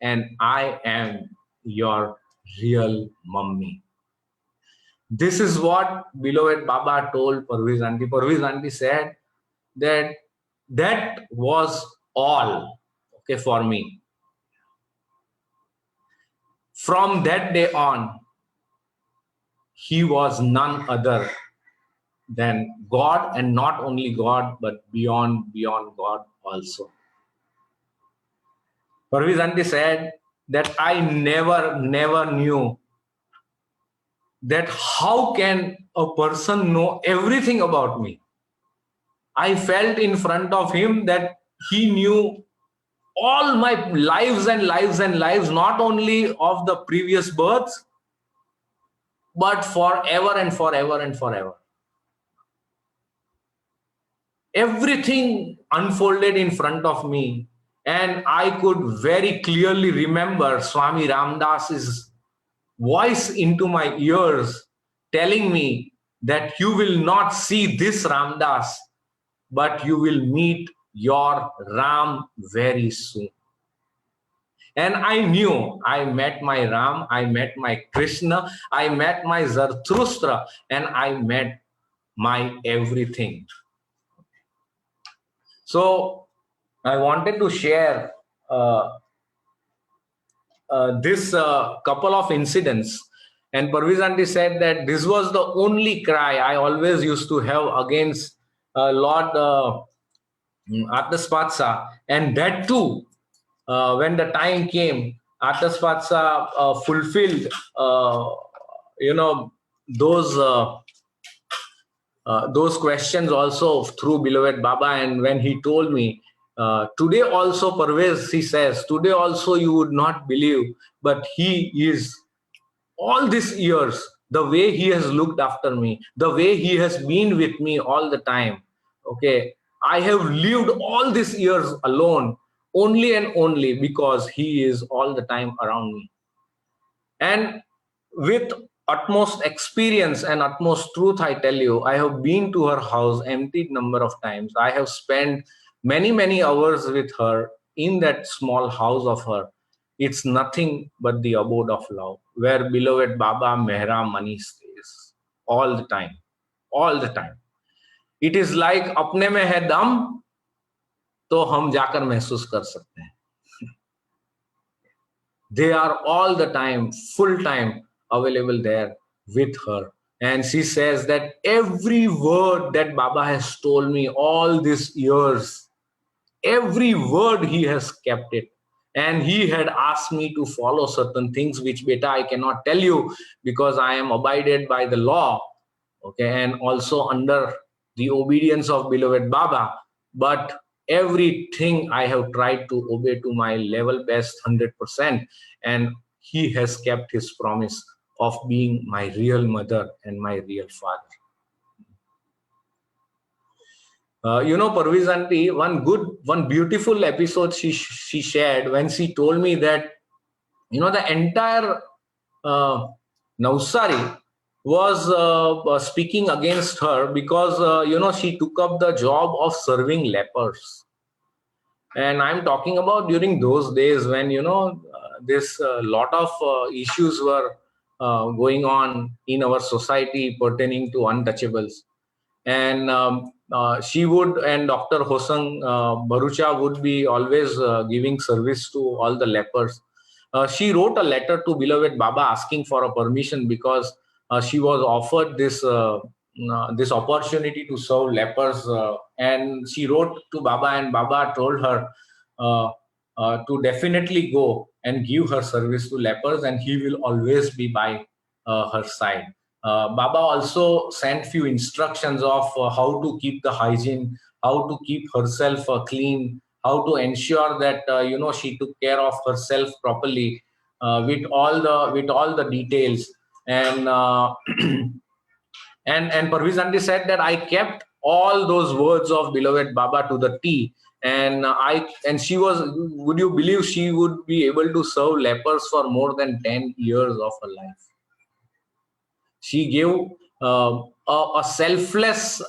and I am your real mummy." This is what beloved Baba told Parvez aunty. Parvez aunty said that was all, okay, for me. From that day on, he was none other than God, and not only God, but beyond God also. Parvez aunty said that I never knew that how can a person know everything about me. I felt in front of him that he knew all my lives and lives and lives, not only of the previous births, but forever and forever and forever. Everything unfolded in front of me, and I could very clearly remember Swami Ramdas's voice into my ears telling me that you will not see this Ramdas, but you will meet your Ram very soon. And I knew I met my Ram, I met my Krishna, I met my Zarathustra, and I met my everything. So I wanted to share this couple of incidents. And Parvez aunty said that this was the only cry I always used to have against Lord Ataspatsa. And that too, when the time came, Ataspatsa fulfilled, those questions also through beloved Baba. And when he told me, today also, Parvez, he says, today also you would not believe, but he is all these years, the way he has looked after me, the way he has been with me all the time. Okay, I have lived all these years alone only and only because he is all the time around me. And with utmost experience and utmost truth, I tell you, I have been to her house emptied number of times. I have spent many hours with her in that small house of her. It's nothing but the abode of love, where beloved Baba Mehra Mani stays all the time, all the time. It is like apne mein hai dam, to hum jaakar महसूस कर सकते हैं. They are all the time, full time available there with her. And she says that every word that Baba has told me all these years, every word he has kept it. And he had asked me to follow certain things which, beta, I cannot tell you because I am abided by the law, okay, and also under the obedience of beloved Baba. But everything I have tried to obey to my level best 100%, and he has kept his promise of being my real mother and my real father. Parvez aunty, one beautiful episode she shared when she told me that, the entire Navsari was speaking against her because, she took up the job of serving lepers. And I'm talking about during those days when, this lot of issues were going on in our society pertaining to untouchables. And she would, and Dr. Hosang Barucha would be always giving service to all the lepers. She wrote a letter to beloved Baba asking for a permission because she was offered this opportunity to serve lepers, and she wrote to Baba, and Baba told her to definitely go and give her service to lepers, and he will always be by her side. Baba also sent few instructions of how to keep the hygiene, how to keep herself clean, how to ensure that she took care of herself properly, with all the details. And and Parvez aunty said that I kept all those words of beloved Baba to the T. And she was, would you believe, she would be able to serve lepers for more than 10 years of her life. She gave a selfless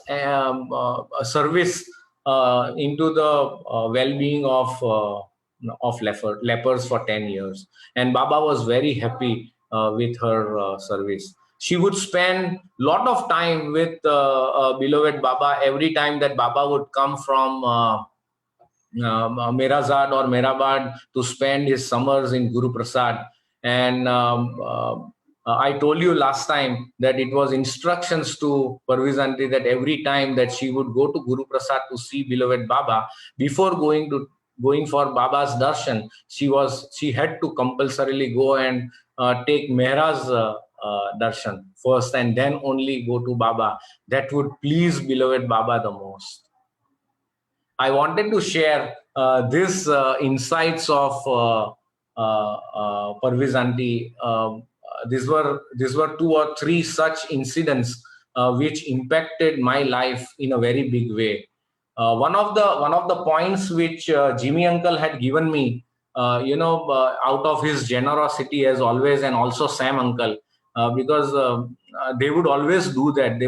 service into the well-being of lepers for 10 years. And Baba was very happy with her service. She would spend a lot of time with beloved Baba every time that Baba would come from Merazad or Merabad to spend his summers in Guru Prasad. And I told you last time that it was instructions to Parvez aunty that every time that she would go to Guru Prasad to see beloved Baba, before going to going for Baba's darshan, she had to compulsorily go and take Mehra's darshan first, and then only go to Baba. That would please beloved Baba the most. I wanted to share this insights of Parvez aunty. These were 2 or 3 such incidents which impacted my life in a very big way. One of the points which Jimmy uncle had given me, out of his generosity as always, and also Sam uncle, because they would always do that.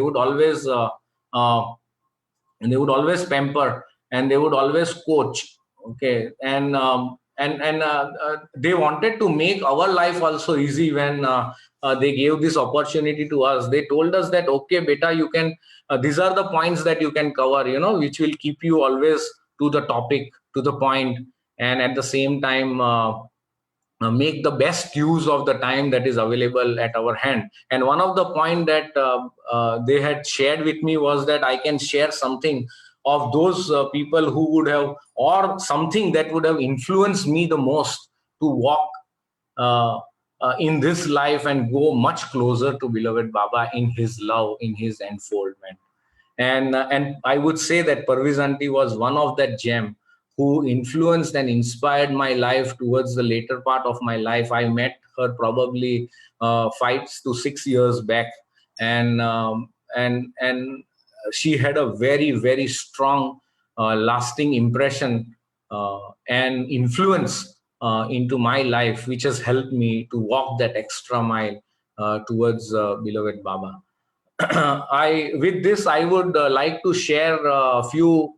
Uh, they would always pamper, and they would always coach. Okay, and they wanted to make our life also easy. When they gave this opportunity to us, they told us that, okay beta, you can these are the points that you can cover, which will keep you always to the topic, to the point, and at the same time make the best use of the time that is available at our hand. And one of the point that they had shared with me was that I can share something of those people who would have, or something that would have influenced me the most to walk in this life and go much closer to beloved Baba in his love, in his enfoldment. And I would say that Parvez aunty was one of that gem who influenced and inspired my life towards the later part of my life. I met her probably 5 to 6 years back, and she had a very, very strong, lasting impression and influence into my life, which has helped me to walk that extra mile towards beloved Baba. With this, I would like to share a few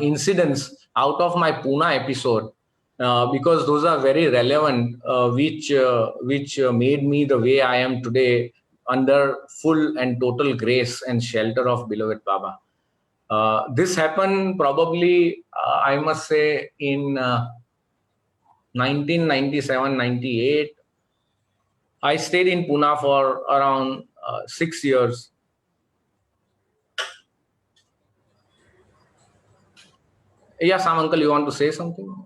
incidents out of my Pune episode, because those are very relevant, which made me the way I am today, under full and total grace and shelter of beloved Baba. This happened probably, I must say, in 1997-98. I stayed in Pune for around 6 years. Yeah, Sam uncle, you want to say something?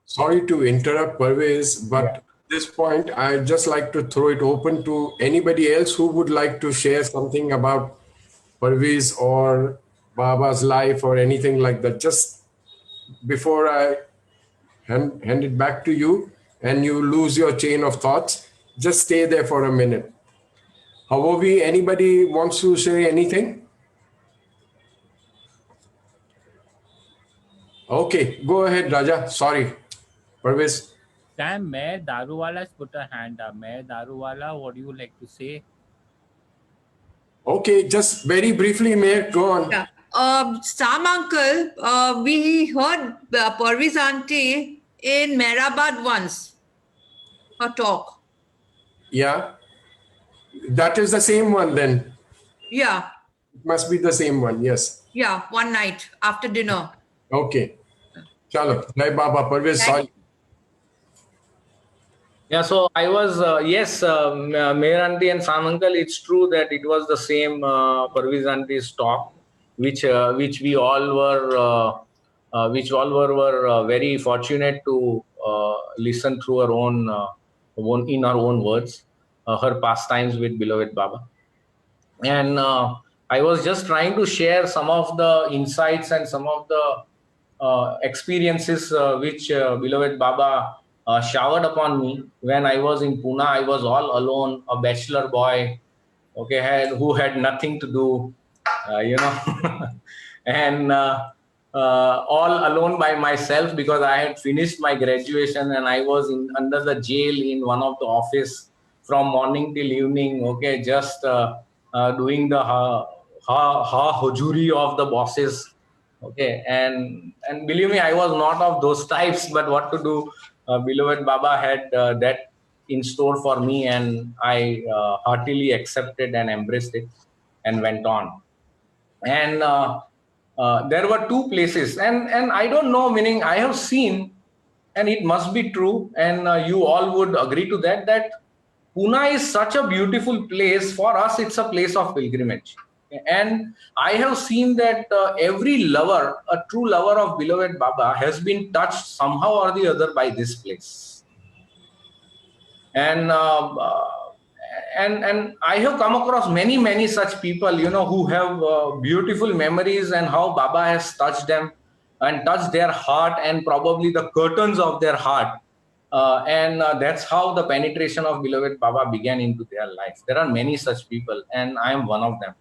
Sorry to interrupt, Parvez, but at this point, I'd just like to throw it open to anybody else who would like to share something about Parvez or Baba's life or anything like that. Just before I hand it back to you and you lose your chain of thoughts, just stay there for a minute. However, anybody wants to say anything? Okay, go ahead, Raja. Sorry. Parvez. Sam, Mayor Daruwala's put a hand up. Mayor Daruwala, what do you like to say? Okay, just very briefly, Mayor, go on. Yeah. Sam uncle, we heard Parvez aunty in Mehrabad once, her talk. Yeah. That is the same one then. Yeah. It must be the same one, yes. Yeah, one night after dinner. Okay. Chalo. Jai Baba, Parvez, sorry. Yeah, so I was, yes, Mayor aunty and Sam uncle, it's true that it was the same Parvez auntie's talk, which we all were very fortunate to listen through our own in our own words, her pastimes with beloved Baba. And I was just trying to share some of the insights and some of the experiences which beloved Baba showered upon me when I was in Pune. I was all alone, a bachelor boy, okay, who had nothing to do, and all alone by myself, because I had finished my graduation and I was under the jail in one of the office from morning till evening, okay, just doing the hujuri of the bosses, okay, and believe me, I was not of those types, but what to do, beloved Baba had that in store for me, and I heartily accepted and embraced it and went on. And there were 2 places, and I don't know, meaning I have seen, and it must be true, and you all would agree to that Pune is such a beautiful place. For us, it's a place of pilgrimage. And I have seen that every lover, a true lover of beloved Baba, has been touched somehow or the other by this place. And and I have come across many such people, you know, who have beautiful memories, and how Baba has touched them and touched their heart and probably the curtains of their heart. And that's how the penetration of beloved Baba began into their life. There are many such people, and I am one of them.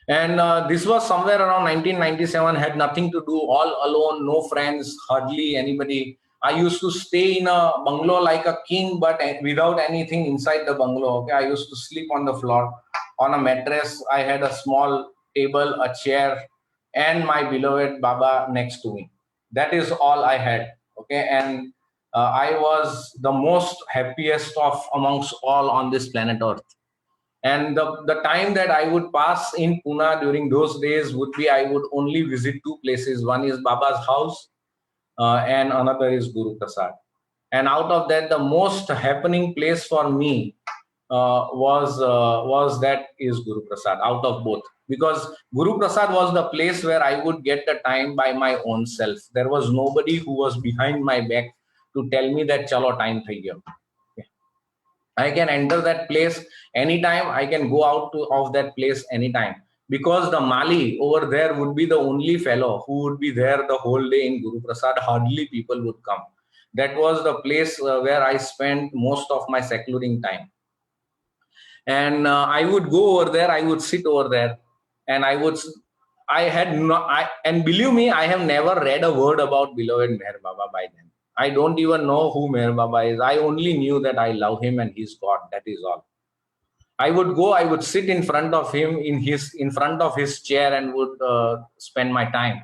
And this was somewhere around 1997, had nothing to do, all alone, no friends, hardly anybody. I used to stay in a bungalow like a king, but without anything inside the bungalow. Okay, I used to sleep on the floor on a mattress. I had a small table, a chair, and my beloved Baba next to me. That is all I had. Okay, and I was the most happiest of amongst all on this planet Earth. And the time that I would pass in Pune during those days would be, I would only visit two places. One is Baba's house, and another is Guru Prasad. And out of that, the most happening place for me was that is Guru Prasad, out of both. Because Guru Prasad was the place where I would get the time by my own self. There was nobody who was behind my back to tell me that chalo time thai gaya. I can enter that place anytime. I can go out of that place anytime, because the Mali over there would be the only fellow who would be there the whole day in Guru Prasad. Hardly people would come. That was the place where I spent most of my secluring time. And I would go over there. I would sit over there, and and believe me, I have never read a word about beloved Meher Baba by then. I don't even know who Meher Baba is. I only knew that I love him and he's God. That is all. I would go, I would sit in front of him in front of his chair, and would spend my time.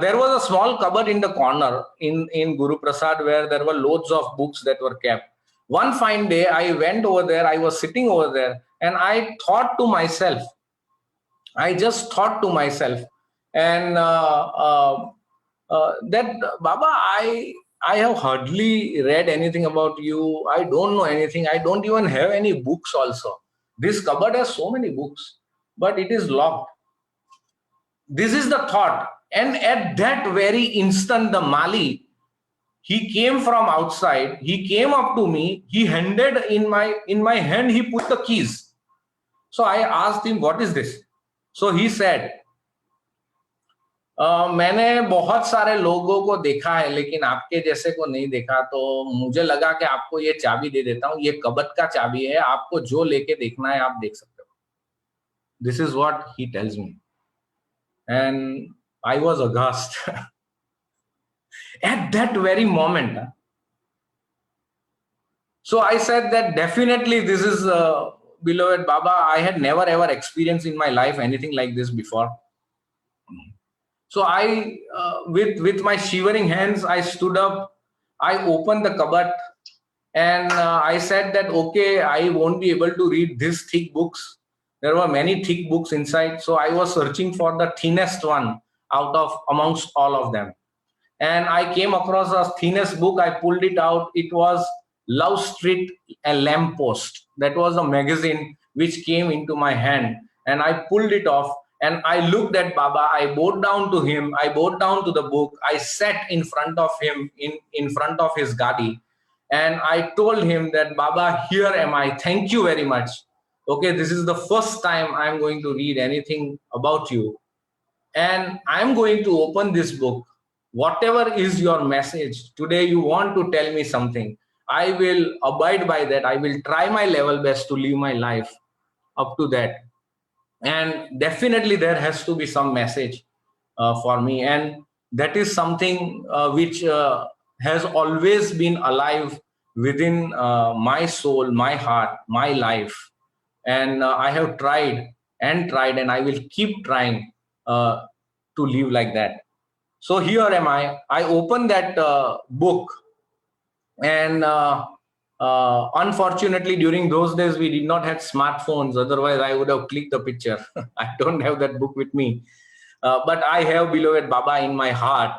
There was a small cupboard in the corner in Guru Prasad where there were loads of books that were kept. One fine day, I went over there, I was sitting over there, and I thought to myself, I just thought to myself, and that Baba, I have hardly read anything about you. I don't know anything. I don't even have any books also. This cupboard has so many books, but it is locked. This is the thought. And at that very instant, the Mali, he came from outside. He came up to me. He handed in my hand, he put the keys. So I asked him, what is this? So he said, मैंने बहुत सारे लोगों को देखा है, लेकिन आपके जैसे को नहीं देखा, तो मुझे लगा कि आपको ये चाबी दे देता हूँ. ये कबट का चाबी है, आपको जो लेके देखना है आप देख सकते हो. This is what he tells me, and I was aghast at that very moment. So I said that definitely this is beloved Baba. I had never ever experienced in my life anything like this before. So I, with my shivering hands, I stood up, I opened the cupboard, and I said that, okay, I won't be able to read these thick books. There were many thick books inside. So I was searching for the thinnest one amongst all of them. And I came across the thinnest book. I pulled it out. It was Love Street, a Lamppost. That was a magazine which came into my hand. And I pulled it off. And I looked at Baba, I bowed down to him, I bowed down to the book, I sat in front of him, in front of his gadi, and I told him that, Baba, here am I, thank you very much. Okay, this is the first time I'm going to read anything about you, and I'm going to open this book. Whatever is your message, today you want to tell me something, I will abide by that, I will try my level best to live my life up to that. And definitely there has to be some message for me, and that is something which has always been alive within my soul, my heart, my life. And I have tried, and I will keep trying to live like that. So here am I opened that book, and unfortunately, during those days, we did not have smartphones. Otherwise, I would have clicked the picture. I don't have that book with me. But I have beloved Baba in my heart,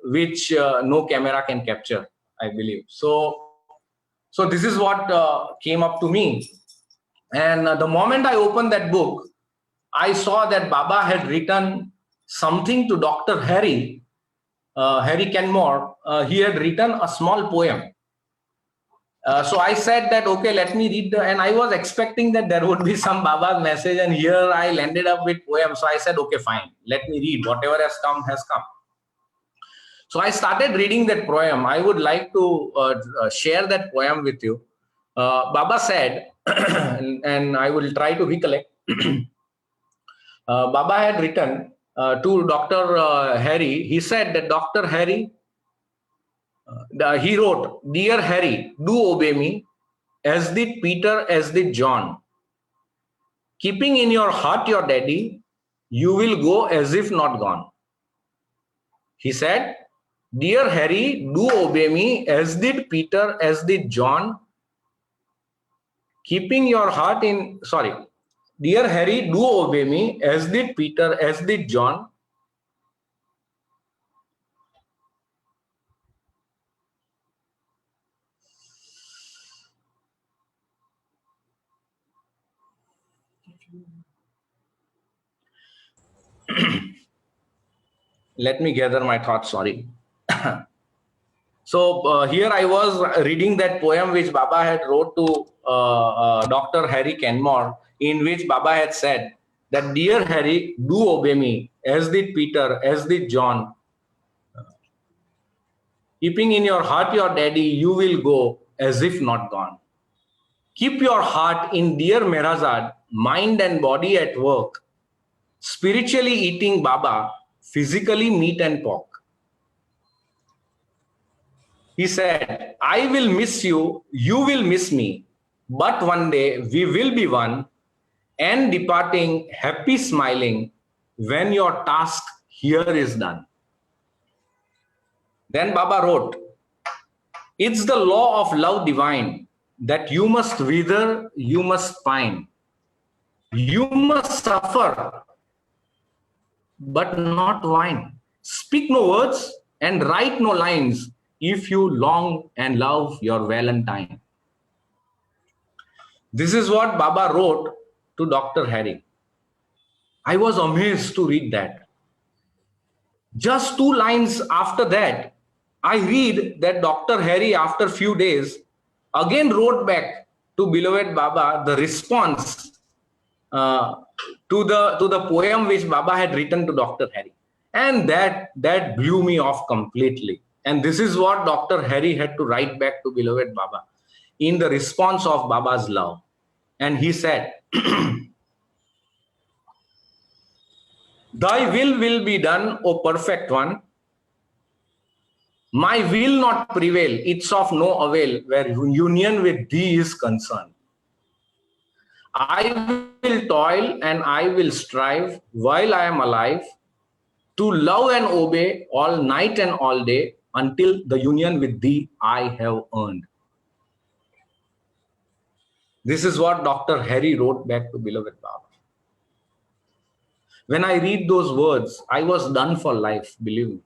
which no camera can capture, I believe. So this is what came up to me. And the moment I opened that book, I saw that Baba had written something to Dr. Harry Kenmore. He had written a small poem. So I said that, okay, let me read and I was expecting that there would be some Baba's message, and here I landed up with poem. So I said, okay, fine, let me read. Whatever has come, has come. So I started reading that poem. I would like to share that poem with you. Baba said, and I will try to recollect. Baba had written to Dr. Harry. He said that Dr. Harry, he wrote, "Dear Harry, do obey me, as did Peter, as did John. Keeping in your heart your daddy, you will go as if not gone." He said, "Dear Harry, do obey me, as did Peter, as did John. Keeping your heart in, sorry, dear Harry, do obey me, as did Peter, as did John. Let me gather my thoughts, sorry. So here I was reading that poem which Baba had wrote to Dr. Harry Kenmore, in which Baba had said that, "Dear Harry, do obey me, as did Peter, as did John. Keeping in your heart your daddy, you will go as if not gone. Keep your heart in dear Merazad, mind and body at work, spiritually eating Baba, physically meat and pork." He said, "I will miss you, you will miss me, but one day we will be one, and departing happy smiling when your task here is done." Then Baba wrote, "It's the law of love divine that you must wither, you must pine. You must suffer, but not whine. Speak no words and write no lines if you long and love your Valentine." This is what Baba wrote to Dr. Harry. I was amazed to read that. Just 2 lines after that, I read that Dr. Harry, after few days, again wrote back to beloved Baba the response to the poem which Baba had written to Dr. Harry. And that blew me off completely. And this is what Dr. Harry had to write back to beloved Baba in the response of Baba's love. And he said, "Thy will be done, O perfect one. My will not prevail, it's of no avail where union with thee is concerned. I will toil and I will strive while I am alive to love and obey all night and all day until the union with thee I have earned." This is what Dr. Harry wrote back to beloved Baba. When I read those words, I was done for life, believe me.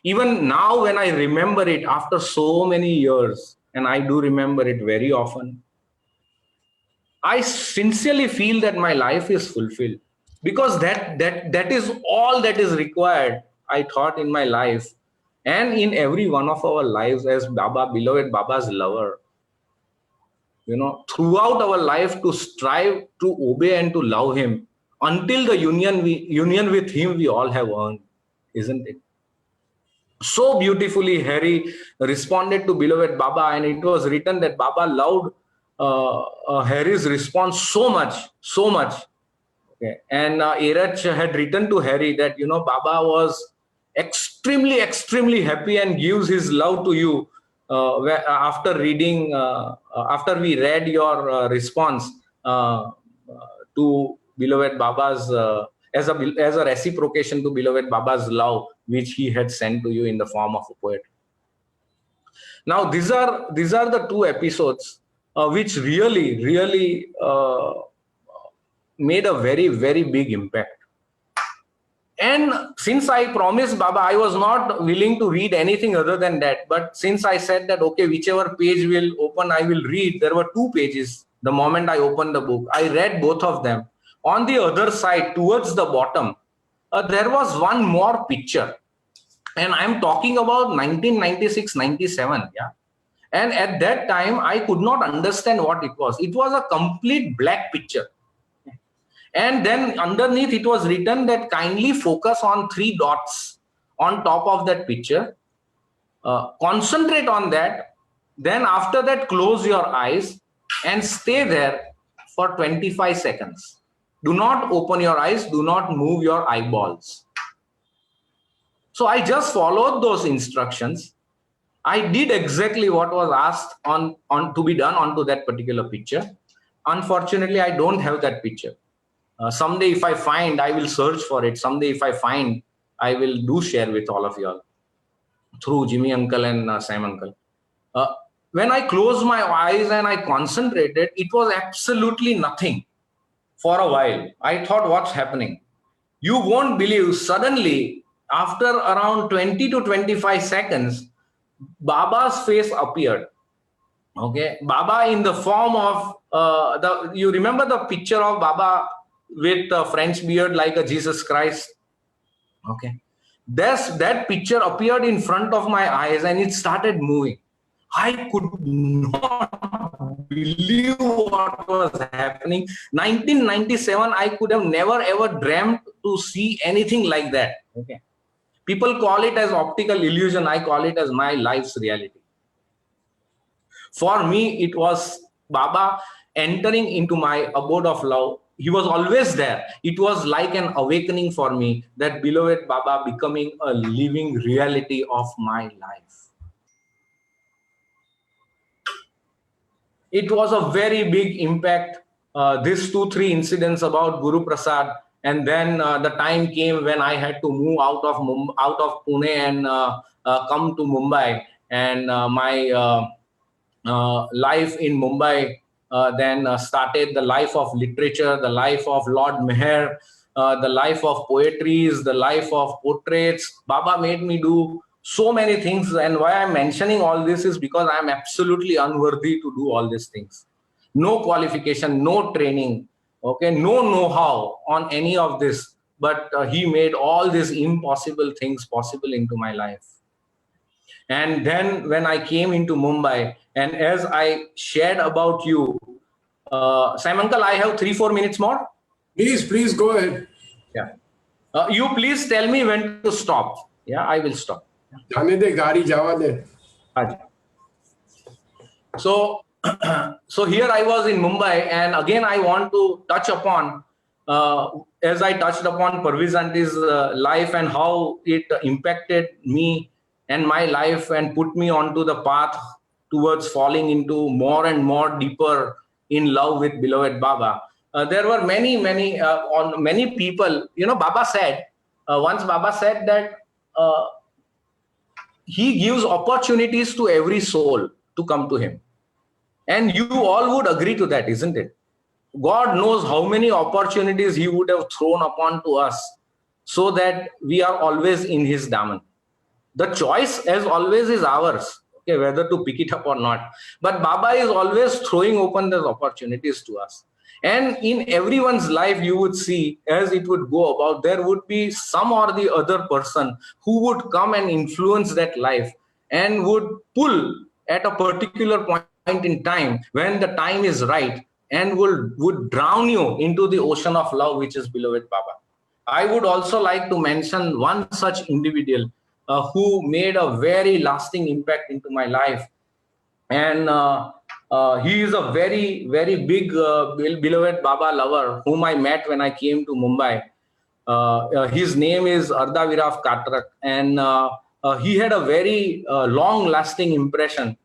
Even now, when I remember it after so many years, and I do remember it very often, I sincerely feel that my life is fulfilled, because that is all that is required, I thought, in my life and in every one of our lives as Baba, beloved Baba's lover. Throughout our life, to strive to obey and to love him until the union with him we all have earned, isn't it? So beautifully Harry responded to beloved Baba, and it was written that Baba loved Harry's response so much. Okay. And Erach had written to Harry that Baba was extremely happy and gives his love to you after reading after we read your response to beloved Baba's as a reciprocation to beloved Baba's love, which he had sent to you in the form of a poet. Now these are the 2 episodes which really made a very big impact. And since I promised Baba, I was not willing to read anything other than that. But since I said that, okay, whichever page will open, I will read, there were 2 pages The moment I opened the book, I read both of them. On the other side, towards the bottom, there was one more picture. And I'm talking about 1996-97, yeah. And at that time, I could not understand what it was. It was a complete black picture. And then underneath it was written that kindly focus on 3 dots on top of that picture. Concentrate on that. Then after that, close your eyes and stay there for 25 seconds. Do not open your eyes. Do not move your eyeballs. So I just followed those instructions. I did exactly what was asked on to be done onto that particular picture. Unfortunately, I don't have that picture. Someday if I find, I will search for it. Someday if I find, I will do share with all of you all through Jimmy uncle and Sam uncle. When I closed my eyes and I concentrated, it was absolutely nothing for a while. I thought, what's happening? You won't believe, suddenly after around 20 to 25 seconds, Baba's face appeared. Okay, Baba in the form of you remember the picture of Baba with a French beard like a Jesus Christ? Okay, that picture appeared in front of my eyes and it started moving. I could not believe what was happening. 1997, I could have never ever dreamt to see anything like that. Okay. People call it as optical illusion. I call it as my life's reality. For me, it was Baba entering into my abode of love. He was always there. It was like an awakening for me, that beloved Baba becoming a living reality of my life. It was a very big impact. These 2-3 incidents about Guru Prasad. And then the time came when I had to move out of Pune and come to Mumbai. And my life in Mumbai then started, the life of literature, the life of Lord Meher, the life of poetries, the life of portraits. Baba made me do so many things. And why I'm mentioning all this is because I'm absolutely unworthy to do all these things. No qualification, no training. Okay, no know-how on any of this, but he made all these impossible things possible into my life. And then when I came into Mumbai, and as I shared about you, Sam uncle, I have 3-4 minutes more. Please go ahead. Yeah. You please tell me when to stop. Yeah, I will stop. जाने दे, गाड़ी जावा दे. So here I was in Mumbai, and again I want to touch upon, as I touched upon Parvez auntie's life and how it impacted me and my life and put me onto the path towards falling into more and more deeper in love with beloved Baba. There were many people, you know, Baba said, once Baba said that he gives opportunities to every soul to come to him. And you all would agree to that, isn't it? God knows how many opportunities he would have thrown upon to us so that we are always in his daman. The choice, as always, is ours, okay, whether to pick it up or not. But Baba is always throwing open those opportunities to us. And in everyone's life, you would see, as it would go about, there would be some or the other person who would come and influence that life and would pull at a particular point in time when the time is right and would drown you into the ocean of love, which is beloved Baba. I would also like to mention one such individual who made a very lasting impact into my life. And he is a very, very big beloved Baba lover whom I met when I came to Mumbai. His name is Ardavirav Katrak, and he had a very long-lasting impression.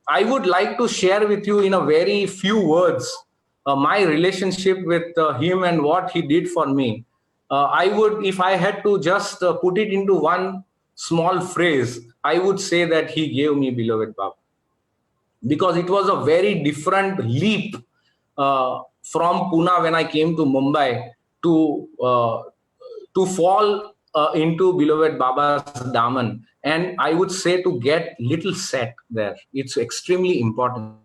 I would like to share with you in a very few words my relationship with him and what he did for me. I would, if I had to just put it into one small phrase, I would say that he gave me beloved Baba. Because it was a very different leap from Pune when I came to Mumbai to fall into beloved Baba's daman. And I would say to get little set there. It's extremely important.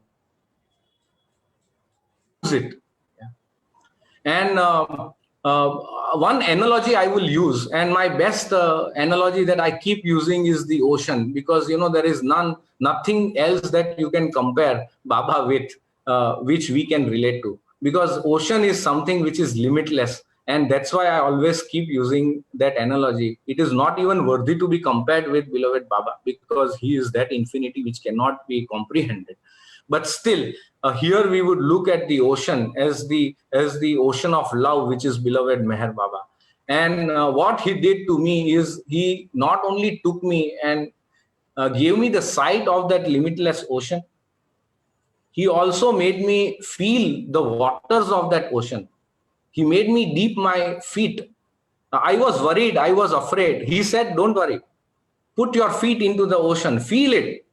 it. And one analogy I will use, and my best analogy that I keep using is the ocean, because there is nothing else that you can compare Baba with, which we can relate to, because ocean is something which is limitless. And that's why I always keep using that analogy. It is not even worthy to be compared with beloved Baba, because he is that infinity which cannot be comprehended. But still, here we would look at the ocean as the ocean of love, which is beloved Meher Baba. And what he did to me is he not only took me and gave me the sight of that limitless ocean, he also made me feel the waters of that ocean. He made me dip my feet. I was worried, I was afraid. He said, don't worry, put your feet into the ocean, feel it.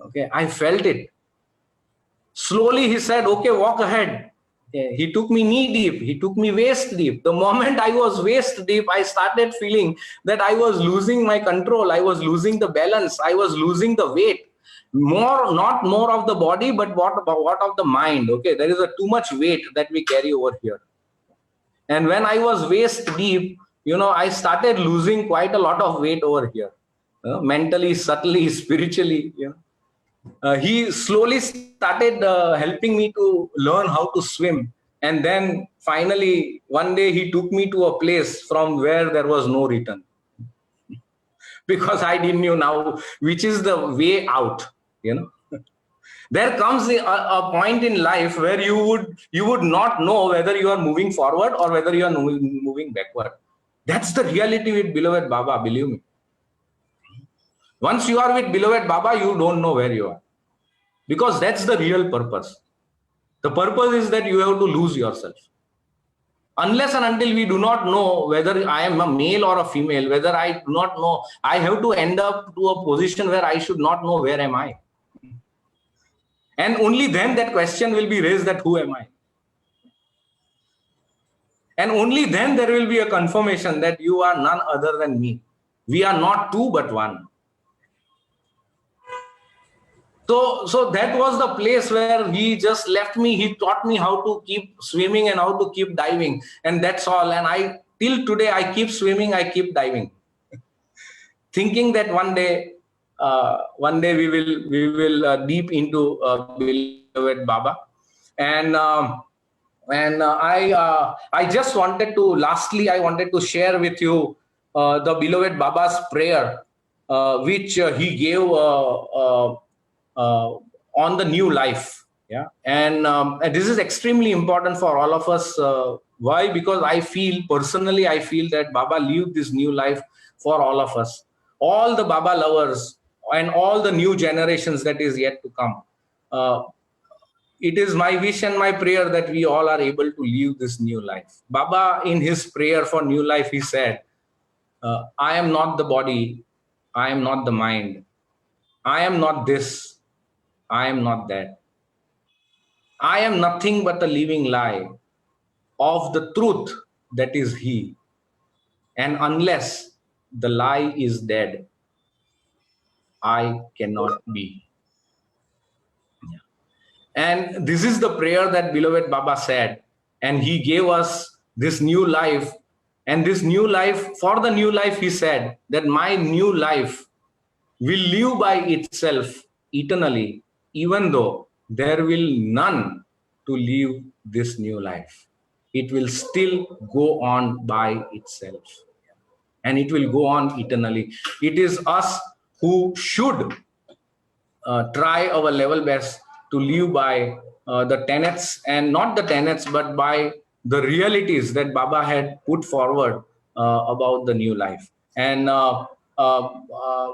Okay, I felt it. Slowly he said, okay, walk ahead. He took me knee deep, he took me waist deep. The moment I was waist deep, I started feeling that I was losing my control, I was losing the balance, I was losing the weight. Not more of the body, but what of the mind. Okay, there is too much weight that we carry over here. And when I was waist deep, I started losing quite a lot of weight over here, mentally, subtly, spiritually. He slowly started helping me to learn how to swim. And then finally, one day he took me to a place from where there was no return. Because I didn't know now which is the way out. There comes a point in life where you would not know whether you are moving forward or whether you are moving backward. That's the reality with beloved Baba, believe me. Once you are with beloved Baba, you don't know where you are, because that's the real purpose. The purpose is that you have to lose yourself. Unless and until we do not know whether I am a male or a female, whether I do not know, I have to end up to a position where I should not know where am I. And only then that question will be raised, that who am I? And only then there will be a confirmation that you are none other than me. We are not two but one. So that was the place where he just left me. He taught me how to keep swimming and how to keep diving. And that's all. And till today, I keep swimming, I keep diving. Thinking that one day we will deep into beloved Baba. And I just wanted to, lastly, I wanted to share with you the beloved Baba's prayer, which he gave on the new life. And this is extremely important for all of us. Why? Because personally I feel that Baba lived this new life for all of us, all the Baba lovers and all the new generations that is yet to come. It is my wish and my prayer that we all are able to live this new life. Baba, in his prayer for new life, he said, I am not the body, I am not the mind, I am not this, I am not that. I am nothing but a living lie of the truth that is he. And unless the lie is dead, I cannot be. And this is the prayer that beloved Baba said. And he gave us this new life. And this new life, for the new life, he said that my new life will live by itself eternally, even though there will none to live this new life. It will still go on by itself. And it will go on eternally. It is us who should try our level best to live by the tenets, and not the tenets, but by the realities that Baba had put forward about the new life. And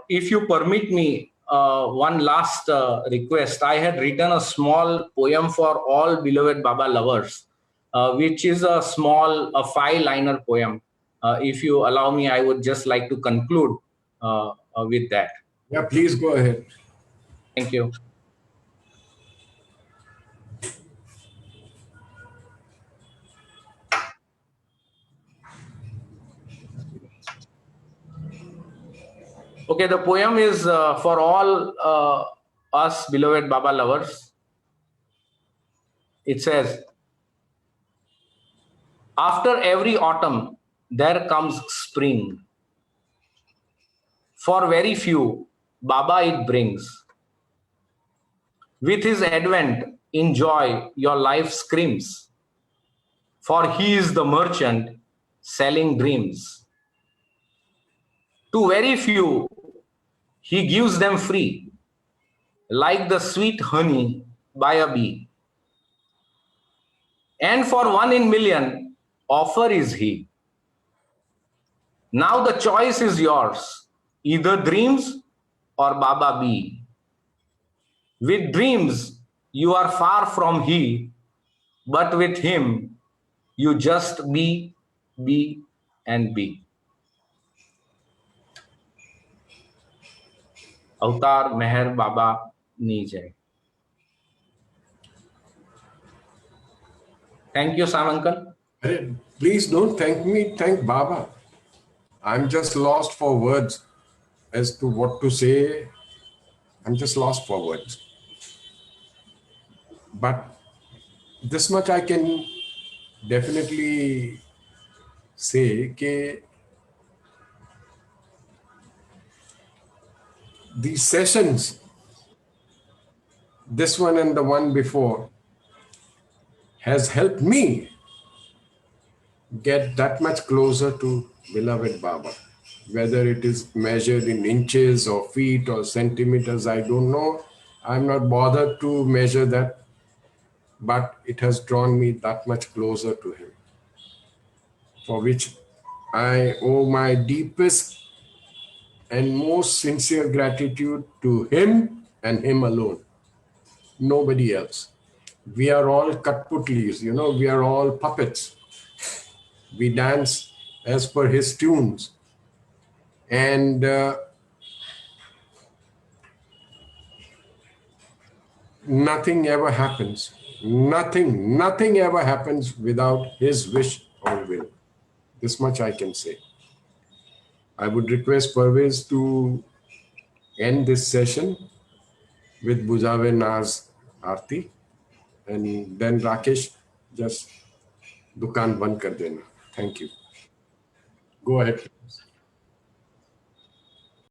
if you permit me, one last request. I had written a small poem for all beloved Baba lovers, which is a 5-liner poem. If you allow me, I would just like to conclude with that. Yeah, please go ahead. Thank you. Okay, the poem is for all us beloved Baba lovers. It says, After every autumn, there comes spring. For very few, Baba it brings. With his advent, in joy, your life screams. For he is the merchant selling dreams. To very few, he gives them free, like the sweet honey by a bee. And for 1 in million, offer is he. Now the choice is yours, either dreams or Baba be. With dreams, you are far from he, but with him, you just be, and be. Avatar Meher Baba Ni Jai. Thank you, Sam Uncle. Please don't thank me, thank Baba. I'm just lost for words as to what to say. I'm just lost for words. But this much I can definitely say that these sessions, this one and the one before, has helped me get that much closer to beloved Baba. Whether it is measured in inches or feet or centimeters, I don't know. I'm not bothered to measure that, but it has drawn me that much closer to him, for which I owe my deepest and most sincere gratitude to him and him alone, nobody else. We are all Katputlis, we are all puppets. We dance as per his tunes. And nothing ever happens. Nothing ever happens without his wish or will. This much I can say. I would request Parvez to end this session with Bujave Naz Aarti. And then Rakesh, just dukaan band kar dena. Thank you. Go ahead.